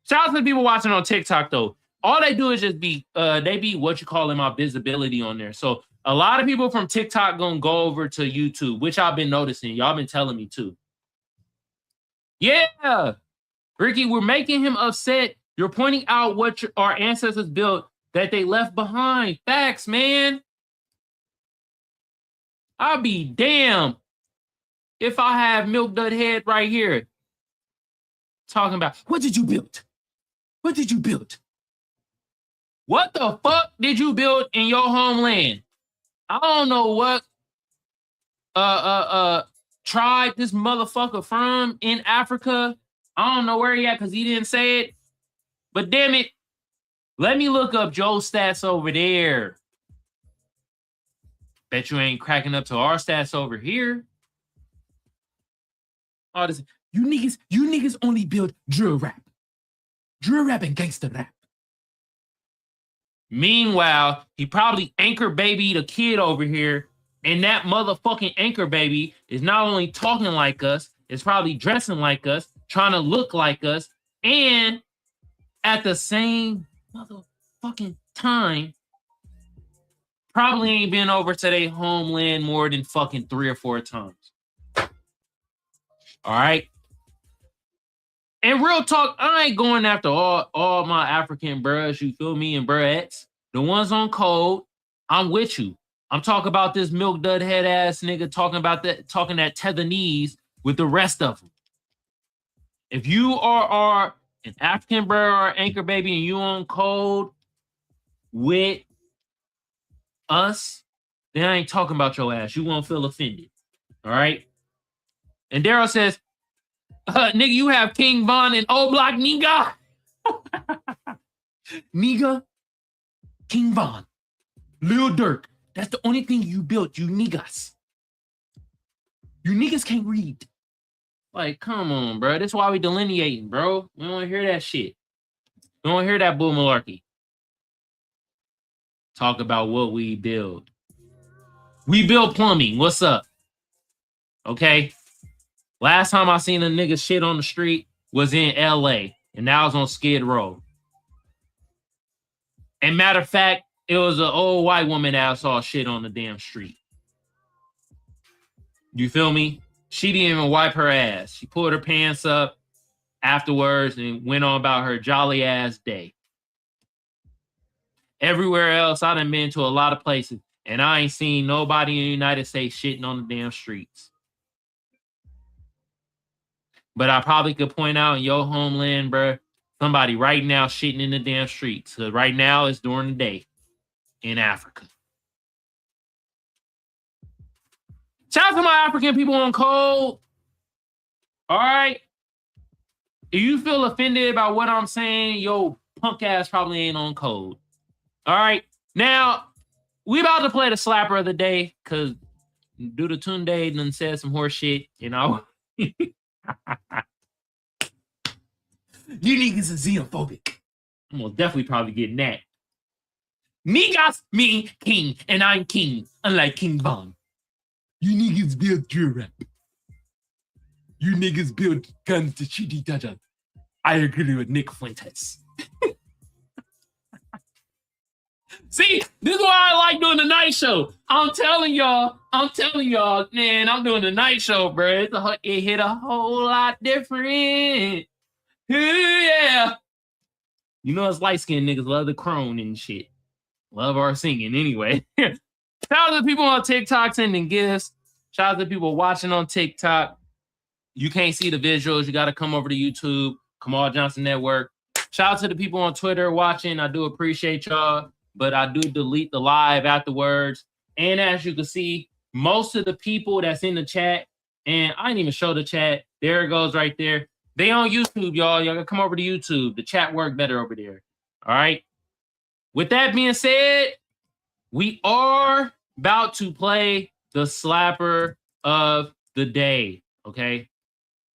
Shout out to the people watching on TikTok, though. All they do is just be, they be what you call in my visibility on there. So a lot of people from TikTok gonna go over to YouTube, which I've been noticing. Y'all been telling me too. Yeah, Ricky, we're making him upset. You're pointing out what our ancestors built that they left behind. Facts, man. I'll be damned if I have Milk Dud Head right here talking about, what did you build? What did you build? What the fuck did you build in your homeland? I don't know what tribe this motherfucker from in Africa. I don't know where he at because he didn't say it. But damn it, let me look up Joe's stats over there. Bet you ain't cracking up to our stats over here. Oh, this, you niggas only build drill rap. Drill rap and gangster rap. Meanwhile, he probably anchor babied a kid over here, and that motherfucking anchor baby is not only talking like us, it's probably dressing like us, trying to look like us, and at the same motherfucking time, probably ain't been over to their homeland more than fucking 3 or 4 times. All right? And real talk, I ain't going after all my African bros, you feel me, and broettes. The ones on code, I'm with you. I'm talking about this milk dud head ass nigga talking that tether knees with the rest of them. If you are an African bro or anchor baby and you on code with us, then I ain't talking about your ass. You won't feel offended. All right? And Daryl says, nigga, you have King Von and O Block, nigga. Nigga, King Von, Lil Durk. That's the only thing you built, you niggas. You niggas can't read. Like, come on, bro. That's why we delineating, bro. We don't hear that shit. We don't hear that bull malarkey. Talk about what we build. We build plumbing. What's up? Okay. Last time I seen a nigga shit on the street was in LA, and that was on Skid Row. And matter of fact, it was an old white woman that I saw shit on the damn street. You feel me? She didn't even wipe her ass. She pulled her pants up afterwards and went on about her jolly ass day. Everywhere else, I done been to a lot of places, and I ain't seen nobody in the United States shitting on the damn streets. But I probably could point out in your homeland, bro, somebody right now shitting in the damn streets. Because right now it's during the day in Africa. Shout out to my African people on code. All right. If you feel offended about what I'm saying, yo, punk ass probably ain't on code. All right. Now, we about to play the slapper of the day because due to Tunde done said some horse shit, you know. You niggas are xenophobic. I'm gonna definitely probably getting that. Niggas mean king, and I'm king, unlike King Von. You niggas build drill rap. You niggas build guns to shoot each other. I agree with Nick Fuentes. See, this is why I like doing the night show. I'm telling y'all, man, I'm doing the night show, bro. It hit a whole lot different. Yeah. You know, us light-skinned niggas love the crone and shit. Love our singing anyway. Shout out to the people on TikTok sending gifts. Shout out to the people watching on TikTok. You can't see the visuals. You got to come over to YouTube, Kamal Johnson Network. Shout out to the people on Twitter watching. I do appreciate y'all, but I do delete the live afterwards. And as you can see, most of the people that's in the chat, and I didn't even show the chat. There it goes right there. They on YouTube, y'all. Y'all gotta come over to YouTube. The chat work better over there. All right. With that being said, we are about to play the slapper of the day. Okay.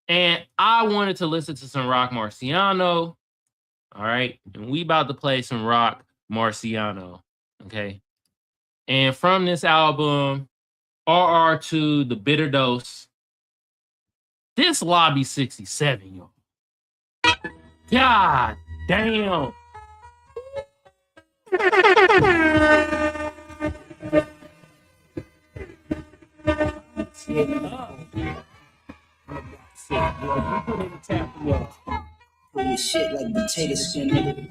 And I wanted to listen to some Rock Marciano. All right. And we about to play some Rock Marciano. Okay. And from this album, RR2, The Bitter Dose. This Lobby 67, y'all. God damn. Put your shit like potato skin, nigga.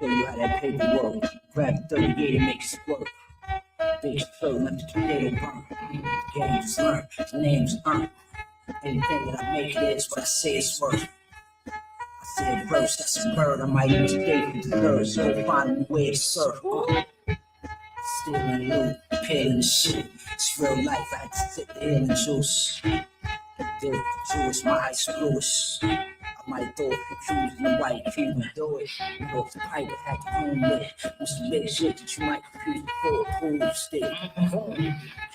Show you how that paper work. Grab the 38 and make it squirt. Big flow, let the potato burn. Games learn, names earn. Anything that I make it is what I say it's worth. I say a verse, that's a bird. I might use today for dessert, so find a way to surf. Still in loot, peeling the shit. It's real life, I had to sit there and juice. Deal with the Jewish, my ice bluish. I might throw a few Jews in the white Cuban, do it. You know, if the pipe had to room with it, with some big shit that you might confuse for a pool stick.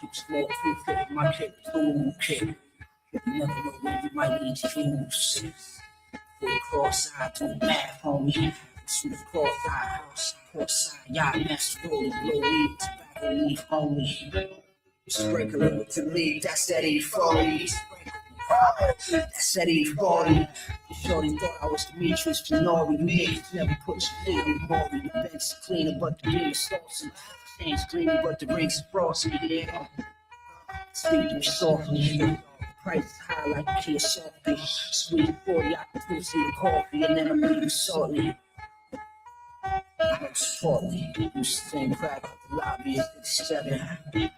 Keep small toothpick, my kid, tool kid. You never know when you might need to use. Put a cross-eye to the math, homie. Shoot a cross-eye, house, cross-eye, y'all master roll, blow weed, tobacco leaf, homie. Sprinkle it with the leaf, that's that 840. That's that 840. Shorty thought I was Demetrius Tenori. Me, never put your lead in Maury. The bench is cleaner, but the beam is saucy. Chains dreamy, but the rings is frosty. Yeah. Speak to me softly. Price is high like a Kia Softly. Sweet 40 out the pussy and coffee, and then I'm leaving salty. I don't support me. You same crack at the lobby at 67.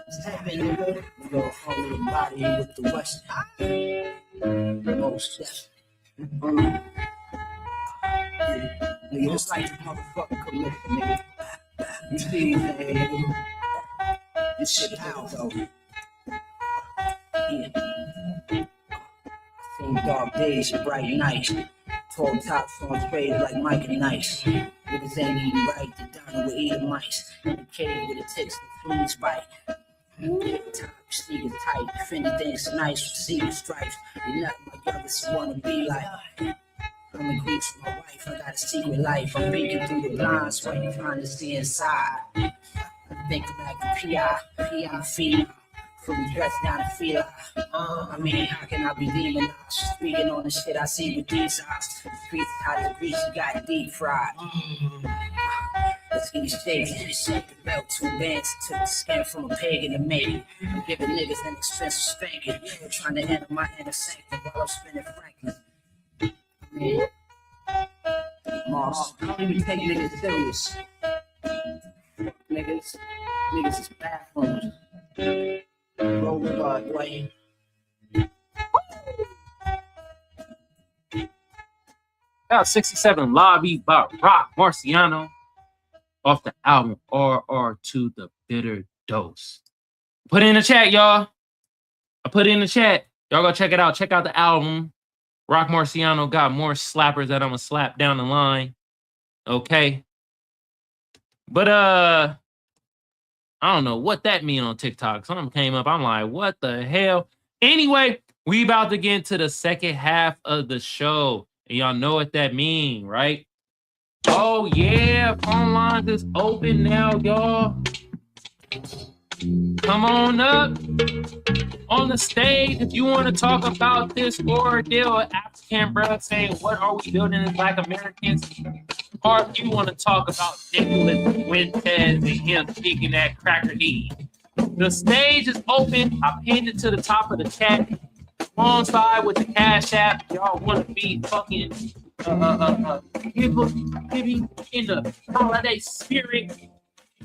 Step in the room, go home the body with the West. Most definitely. Nigga, just like the motherfucking commitment, nigga. You see, nigga. This shit out, though. Yeah. Same dark days and bright nights. Tall tops on trade like Mike and Nice. Niggas ain't eating right, they down with eating mice. In the cave with the ticks and fleas bite. Time sneaking tight, if anything's nice with secret stripes. You're not my youngest wanna be like. I'm in Greeks with my wife, I got a secret life. I'm peeking through the blinds while you trying to see inside. I think I'm like the PI feed. Fully dressed down to feel. I mean, how can I be demonized? Speaking on the shit I see with these eyes. The streets hot the grease, you got deep fried. Let's get these shakes, shake the belt, 2 bands, took the skin from a pagan and made it. I'm giving niggas an expensive spanking. They're trying to enter my inner sanctum while I'm spinning Franklin. I mean, Moss, I don't even take niggas serious. Niggas is bathrooms. Roll the guard, Dwayne. About 67 Lobby by Rock Marciano off the album RR2, The bitter dose. Put it in the chat, y'all. I put it in the chat. Y'all go check it out. Check out the album. Rock Marciano got more slappers that I'm gonna slap down the line. Okay. But I don't know what that mean on TikTok. Something came up. I'm like, what the hell? Anyway, we about to get into the second half of the show. And y'all know what that mean, right? Oh yeah, phone lines is open now, y'all. Come on up on the stage if you want to talk about this ordeal of African brothers saying, what are we building as Black Americans? Or if you want to talk about Nicholas Fuentes and him speaking that cracker D. The stage is open. I pinned it to the top of the chat. Alongside with the Cash App. Y'all want to be fucking giving in the holiday spirit.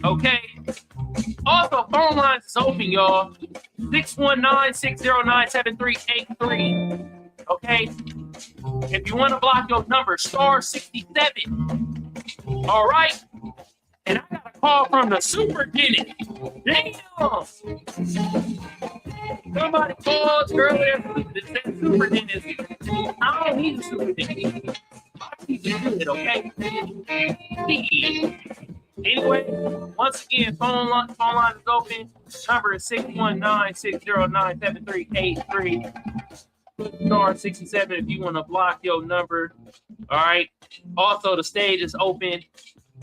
Okay. Also, phone lines is open, y'all. 619-609-7383. Okay. If you want to block your number, star 67. All right. And I got a call from the superintendent. Damn. Somebody called earlier that said superintendent. I don't need a superintendent. I need to do it, okay? Anyway, once again, phone line is open. Number is 619-609-7383. Star 67 if you want to block your number. All right. Also, the stage is open.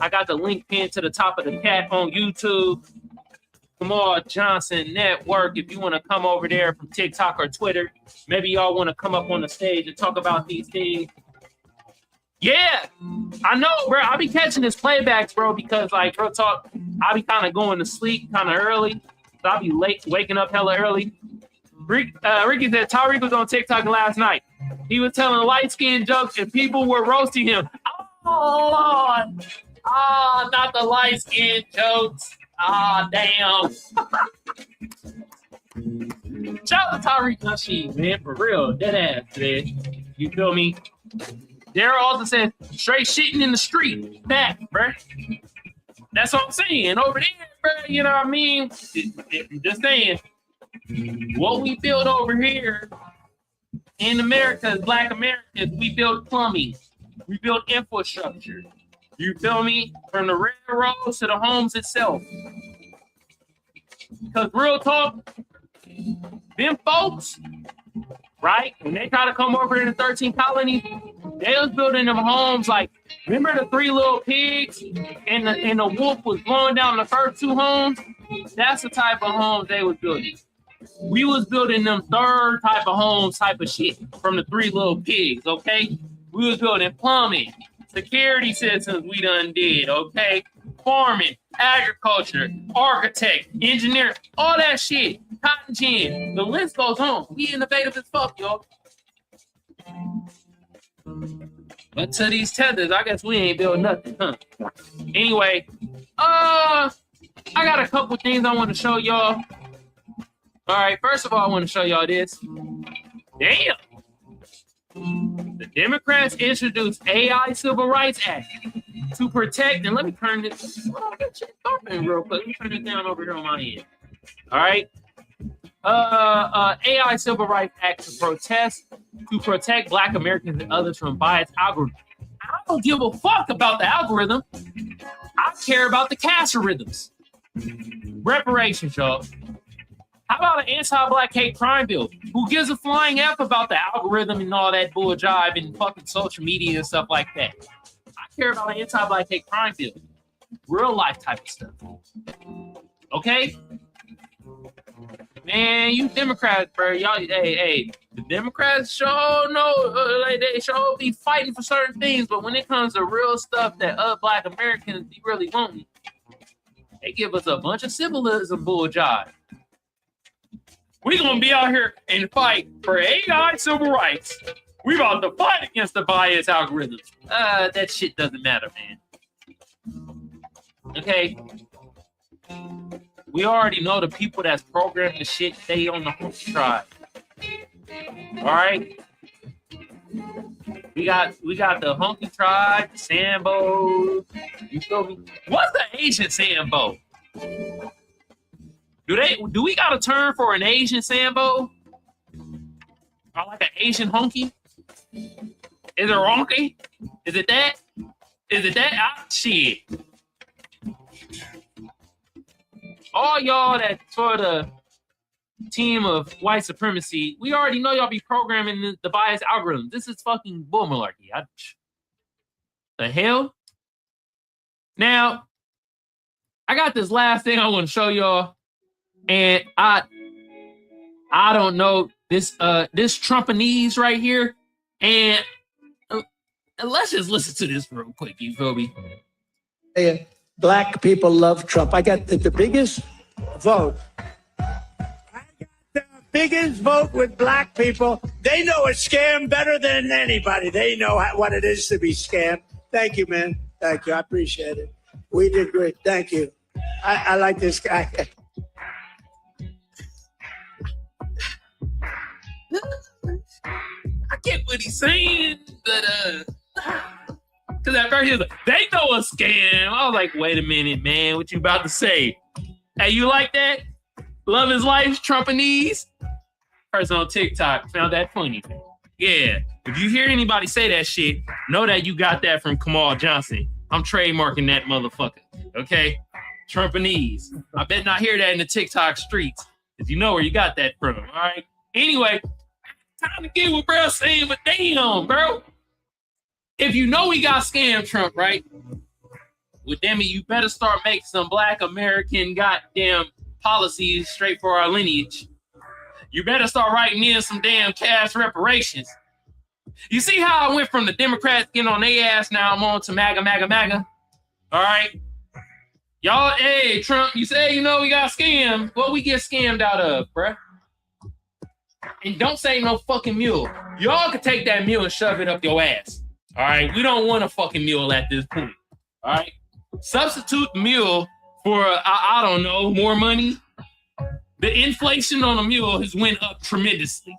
I got the link pinned to the top of the chat on YouTube. Kamal Johnson Network. If you want to come over there from TikTok or Twitter, maybe y'all want to come up on the stage and talk about these things. Yeah, I know, bro. I be catching this playbacks, bro, because like real talk, I be kind of going to sleep kind of early. So I be late, waking up hella early. Ricky said Tyreek was on TikTok last night. He was telling light-skinned jokes and people were roasting him. Oh, Lord. Ah, not the light-skinned jokes. Ah, damn. Shout out to Tyreek Nasheed, man, for real. Dead ass, man. You feel me? Daryl also said, straight shitting in the street. Back, bruh. That's what I'm saying. Over there, bruh, you know what I mean? Just saying. What we build over here in America, as Black Americans, we build plumbing. We build infrastructure. You feel me? From the railroads to the homes itself. Because real talk, them folks, right? When they try to come over in the 13 colonies, they was building them homes like, remember the 3 little pigs and the wolf was blowing down the first 2 homes? That's the type of homes they was building. We was building them third type of homes type of shit from the 3 little pigs, okay? We was building plumbing, security systems we done did, okay? Farming, agriculture, architect, engineer, all that shit. Cotton gin, the list goes on. We innovative as fuck, y'all. But to these tethers, I guess we ain't built nothing, huh? Anyway, I got a couple things I want to show y'all. All right, first of all, I want to show y'all this. Damn. The Democrats introduced AI Civil Rights Act to protect, and let me turn this real quick. Let me turn it down over here on my end. All right. AI Civil Rights Act to protect Black Americans and others from biased algorithms. I don't give a fuck about the algorithm. I care about the cash rhythms. Reparations, y'all. How about an anti-Black hate crime bill? Who gives a flying F about the algorithm and all that bull jive and fucking social media and stuff like that? I care about an anti-Black hate crime bill. Real life type of stuff. Okay? Man, you Democrats, bro. Y'all, hey, the Democrats sure know, they sure be fighting for certain things, but when it comes to real stuff that Black Americans be really wanting, they give us a bunch of civilism bull jive. We gonna be out here and fight for AI civil rights. We about to fight against the bias algorithms. That shit doesn't matter, man. Okay. We already know the people that's programming the shit stay on the home tribe. All right. We got the Hunky tribe, the Sambo. You feel me? What's the Asian Sambo? Do we got a term for an Asian Sambo? Or like an Asian honky? Is it ronky? Is it that? Is it that? Shit. All y'all that for the team of white supremacy, we already know y'all be programming the biased algorithm. This is fucking bull malarkey. The hell? Now, I got this last thing I want to show y'all, and I don't know this Trumpanese right here, and let's just listen to this real quick. You feel me? Hey, black people love Trump. I got the biggest vote. The biggest vote with black people. They know a scam better than anybody. They know what it is to be scammed. Thank you, man. Thank you. I appreciate it. We did great. Thank you. I like this guy. I get what he's saying, but because at first he was like, they know a scam. I was like, wait a minute, man, what you about to say? Hey, you like that? Love his life, Trumpanese? Person on TikTok found that funny. Yeah, if you hear anybody say that shit, know that you got that from Kamal Johnson. I'm trademarking that motherfucker, okay? Trumpanese. I bet not hear that in the TikTok streets, because you know where you got that from, all right? Anyway, time to get what bro's saying, but damn, bro. If you know we got scammed, Trump, right? Well, damn it, you better start making some Black American goddamn policies straight for our lineage. You better start writing in some damn cash reparations. You see how I went from the Democrats getting on their ass, now I'm on to MAGA. All right? Y'all, hey, Trump, you say, you know, we got scammed. What we get scammed out of, bruh? And don't say no fucking mule. Y'all could take that mule and shove it up your ass. All right? We don't want a fucking mule at this point. All right? Substitute mule for, I don't know, more money. The inflation on a mule has went up tremendously.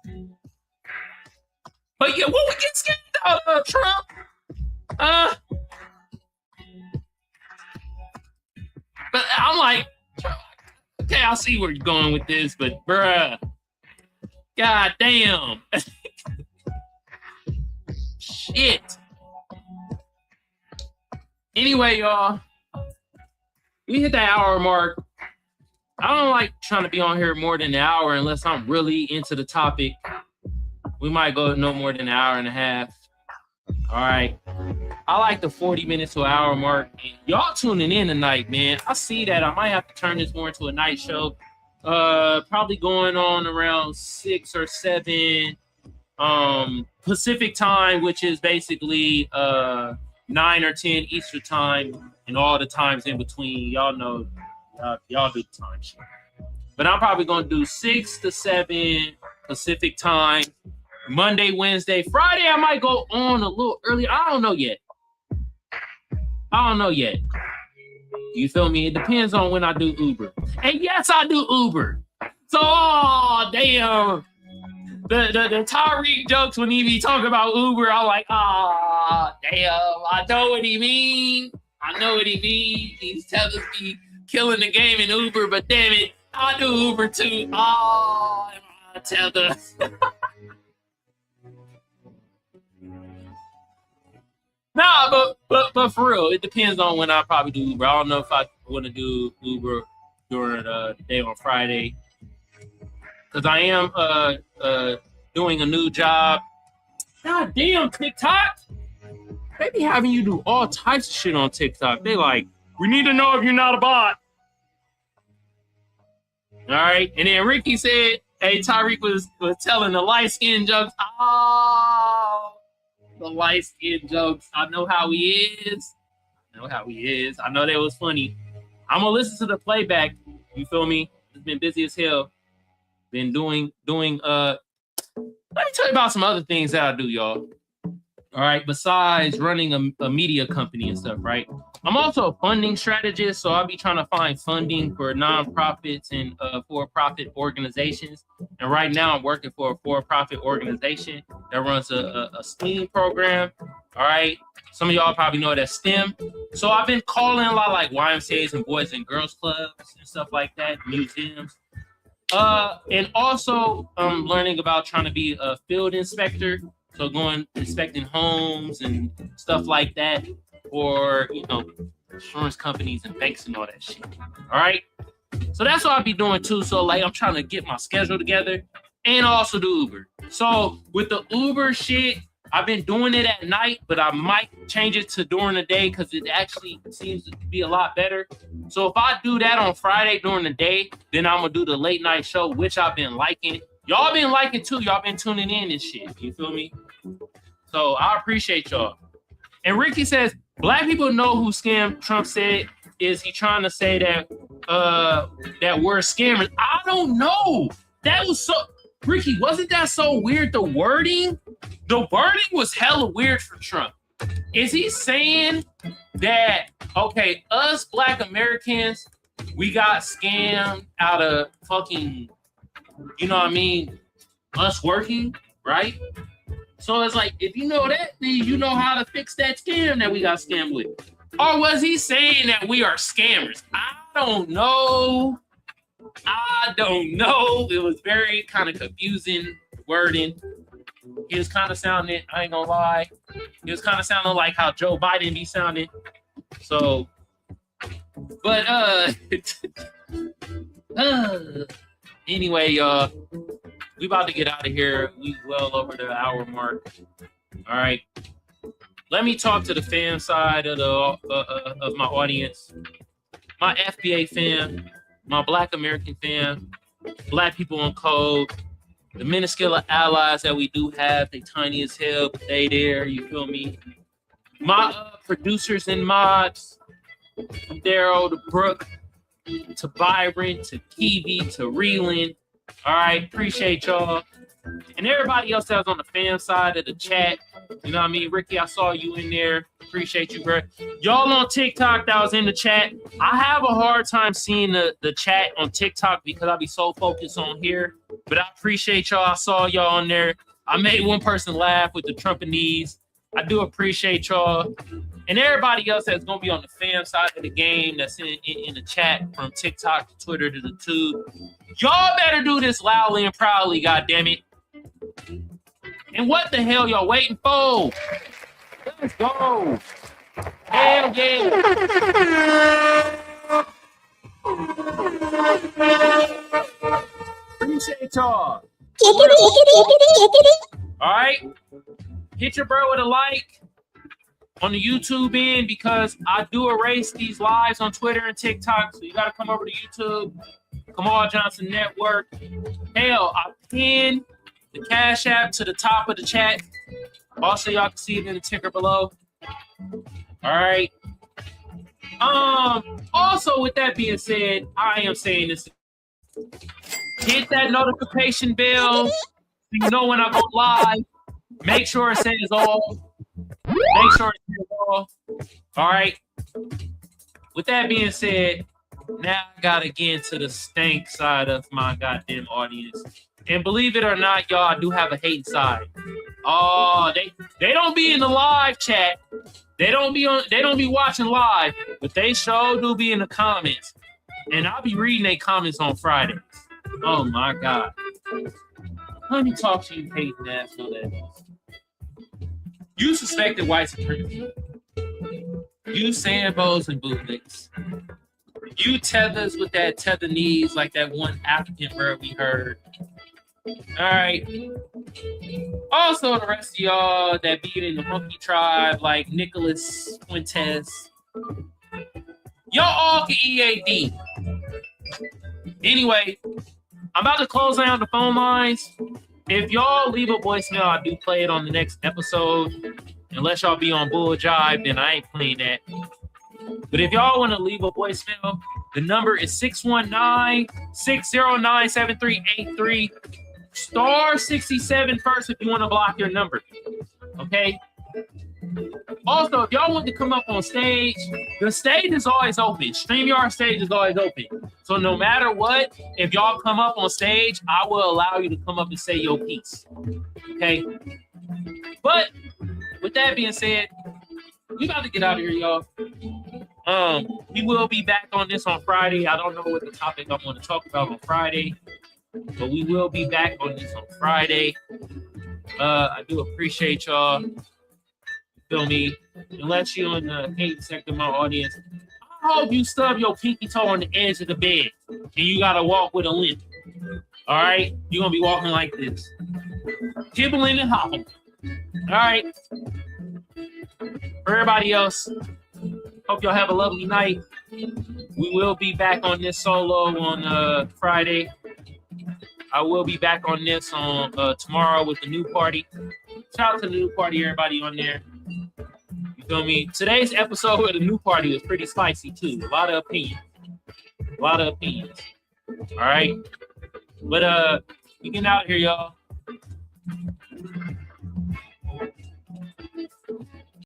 But yeah, what we get scammed out of, Trump? But I'm like, okay, I see where you're going with this, but bruh, god damn. Shit. Anyway, y'all, we hit that hour mark. I don't like trying to be on here more than an hour unless I'm really into the topic. We might go no more than an hour and a half. All right. I like the 40 minutes to an hour mark. And y'all tuning in tonight, man. I see that. I might have to turn this more into a night show. Probably going on around 6 or 7 Pacific time, which is basically 9 or 10 Eastern time, and all the times in between. Y'all know, y'all do the time shit. But I'm probably going to do 6 to 7 Pacific time. Monday, Wednesday, Friday, I might go on a little earlier. I don't know yet. You feel me? It depends on when I do Uber. And yes, I do Uber. So, oh, damn. The Tyreek jokes when he be talking about Uber, I'm like, ah, damn. I know what he mean. He's telling me killing the game in Uber, but damn it, I do Uber too. Oh, I tell the... Nah, but for real, it depends on when I probably do Uber. I don't know if I want to do Uber during the day on Friday, because I am doing a new job. God damn, TikTok! They be having you do all types of shit on TikTok. They like, we need to know if you're not a bot. All right, and then Ricky said, hey, Tyreek was telling the light skin jokes. Oh. The light skin jokes. I know how he is. I know that was funny. I'm gonna listen to the playback. You feel me? It's been busy as hell. Been doing. Let me tell you about some other things that I do, y'all. All right. Besides running a media company and stuff, right? I'm also a funding strategist, so I'll be trying to find funding for nonprofits and for-profit organizations. And right now, I'm working for a for-profit organization that runs a STEAM program. All right. Some of y'all probably know that STEM. So I've been calling a lot like YMCAs and Boys and Girls Clubs and stuff like that, museums. And also I'm learning about trying to be a field inspector. So going inspecting homes and stuff like that for, insurance companies and banks and all that shit. All right. So that's what I'll be doing too. So like I'm trying to get my schedule together and also do Uber. So with the Uber shit, I've been doing it at night, but I might change it to during the day because it actually seems to be a lot better. So if I do that on Friday during the day, then I'm gonna do the late night show, which I've been liking. Y'all been liking too. Y'all been tuning in and shit. You feel me? So I appreciate y'all. And Ricky says, Black people know who scam Trump said. Is he trying to say that that we're scammers? I don't know. That was so Ricky, wasn't that so weird? The wording was hella weird for Trump. Is he saying that, okay, us Black Americans, we got scammed out of fucking, us working, right? So it's like, if you know that, then you know how to fix that scam that we got scammed with. Or was he saying that we are scammers? I don't know. It was very kind of confusing wording. He was kind of sounding, I ain't gonna lie, he was kind of sounding like how Joe Biden be sounding. So, but anyway, y'all, we about to get out of here. We well over the hour mark. All right. Let me talk to the fan side of of my audience. My FBA fan, my Black American fan, Black people on code, the minuscule allies that we do have, they tiny as hell, but they there, you feel me? My producers and mods, from Daryl to Brooke, to Byron, to Kiwi, to Reeland. All right, appreciate y'all. And everybody else that was on the fan side of the chat. You know what I mean? Ricky, I saw you in there. Appreciate you, bro. Y'all on TikTok that was in the chat. I have a hard time seeing the chat on TikTok because I be so focused on here. But I appreciate y'all. I saw y'all on there. I made one person laugh with the Trumpinese. I do appreciate y'all. And everybody else that's going to be on the fan side of the game that's in the chat from TikTok to Twitter to the tube. Y'all better do this loudly and proudly, goddammit. And what the hell y'all waiting for? Let's go. Hell yeah. Appreciate y'all. All right. Hit your bro with a like on the YouTube end because I do erase these lives on Twitter and TikTok. So you got to come over to YouTube. Kamal Johnson Network. Hell, I pinned the Cash App to the top of the chat. Also, y'all can see it in the ticker below. All right. Also, with that being said, I am saying this. Hit that notification bell so you know when I go live. Make sure it says all. Make sure it says all. All right. With that being said, now I gotta get into the stank side of my goddamn audience. And believe it or not, y'all, I do have a hate side. Oh, they don't be in the live chat. They don't be watching live, but they sure do be in the comments. And I'll be reading their comments on Fridays. Oh my God. Let me talk to you, hating asshole that is. You suspected white supremacy. You Sambos and bootlicks. You tethers with that tether knees like that one African bird we heard. All right. Also, the rest of y'all that be in the monkey tribe, like Nicholas Fuentes, y'all all can EAD. Anyway, I'm about to close down the phone lines. If y'all leave a voicemail, I do play it on the next episode. Unless y'all be on Bull Jive, then I ain't playing that. But if y'all want to leave a voicemail, the number is 619-609-7383. Star 67 first if you want to block your number. Okay? Also, if y'all want to come up on stage, the stage is always open. StreamYard stage is always open. So no matter what, if y'all come up on stage, I will allow you to come up and say your piece. Okay? But with that being said, we about to get out of here, y'all. We will be back on this on Friday. I don't know what the topic I'm going to talk about on Friday, but we will be back on this on Friday. I do appreciate y'all. Feel me? Unless you're in the hate sector of my audience, I hope you stub your pinky toe on the edge of the bed and you got to walk with a limp. All right? You're going to be walking like this. Kibbling and hopping. All right? For everybody else, hope y'all have a lovely night. We will be back on this solo on Friday. I will be back on this on tomorrow with the new party. Shout out to the new party, everybody on there. You feel me? Today's episode with the new party was pretty spicy too. A lot of opinions. All right. But we getting out here, y'all.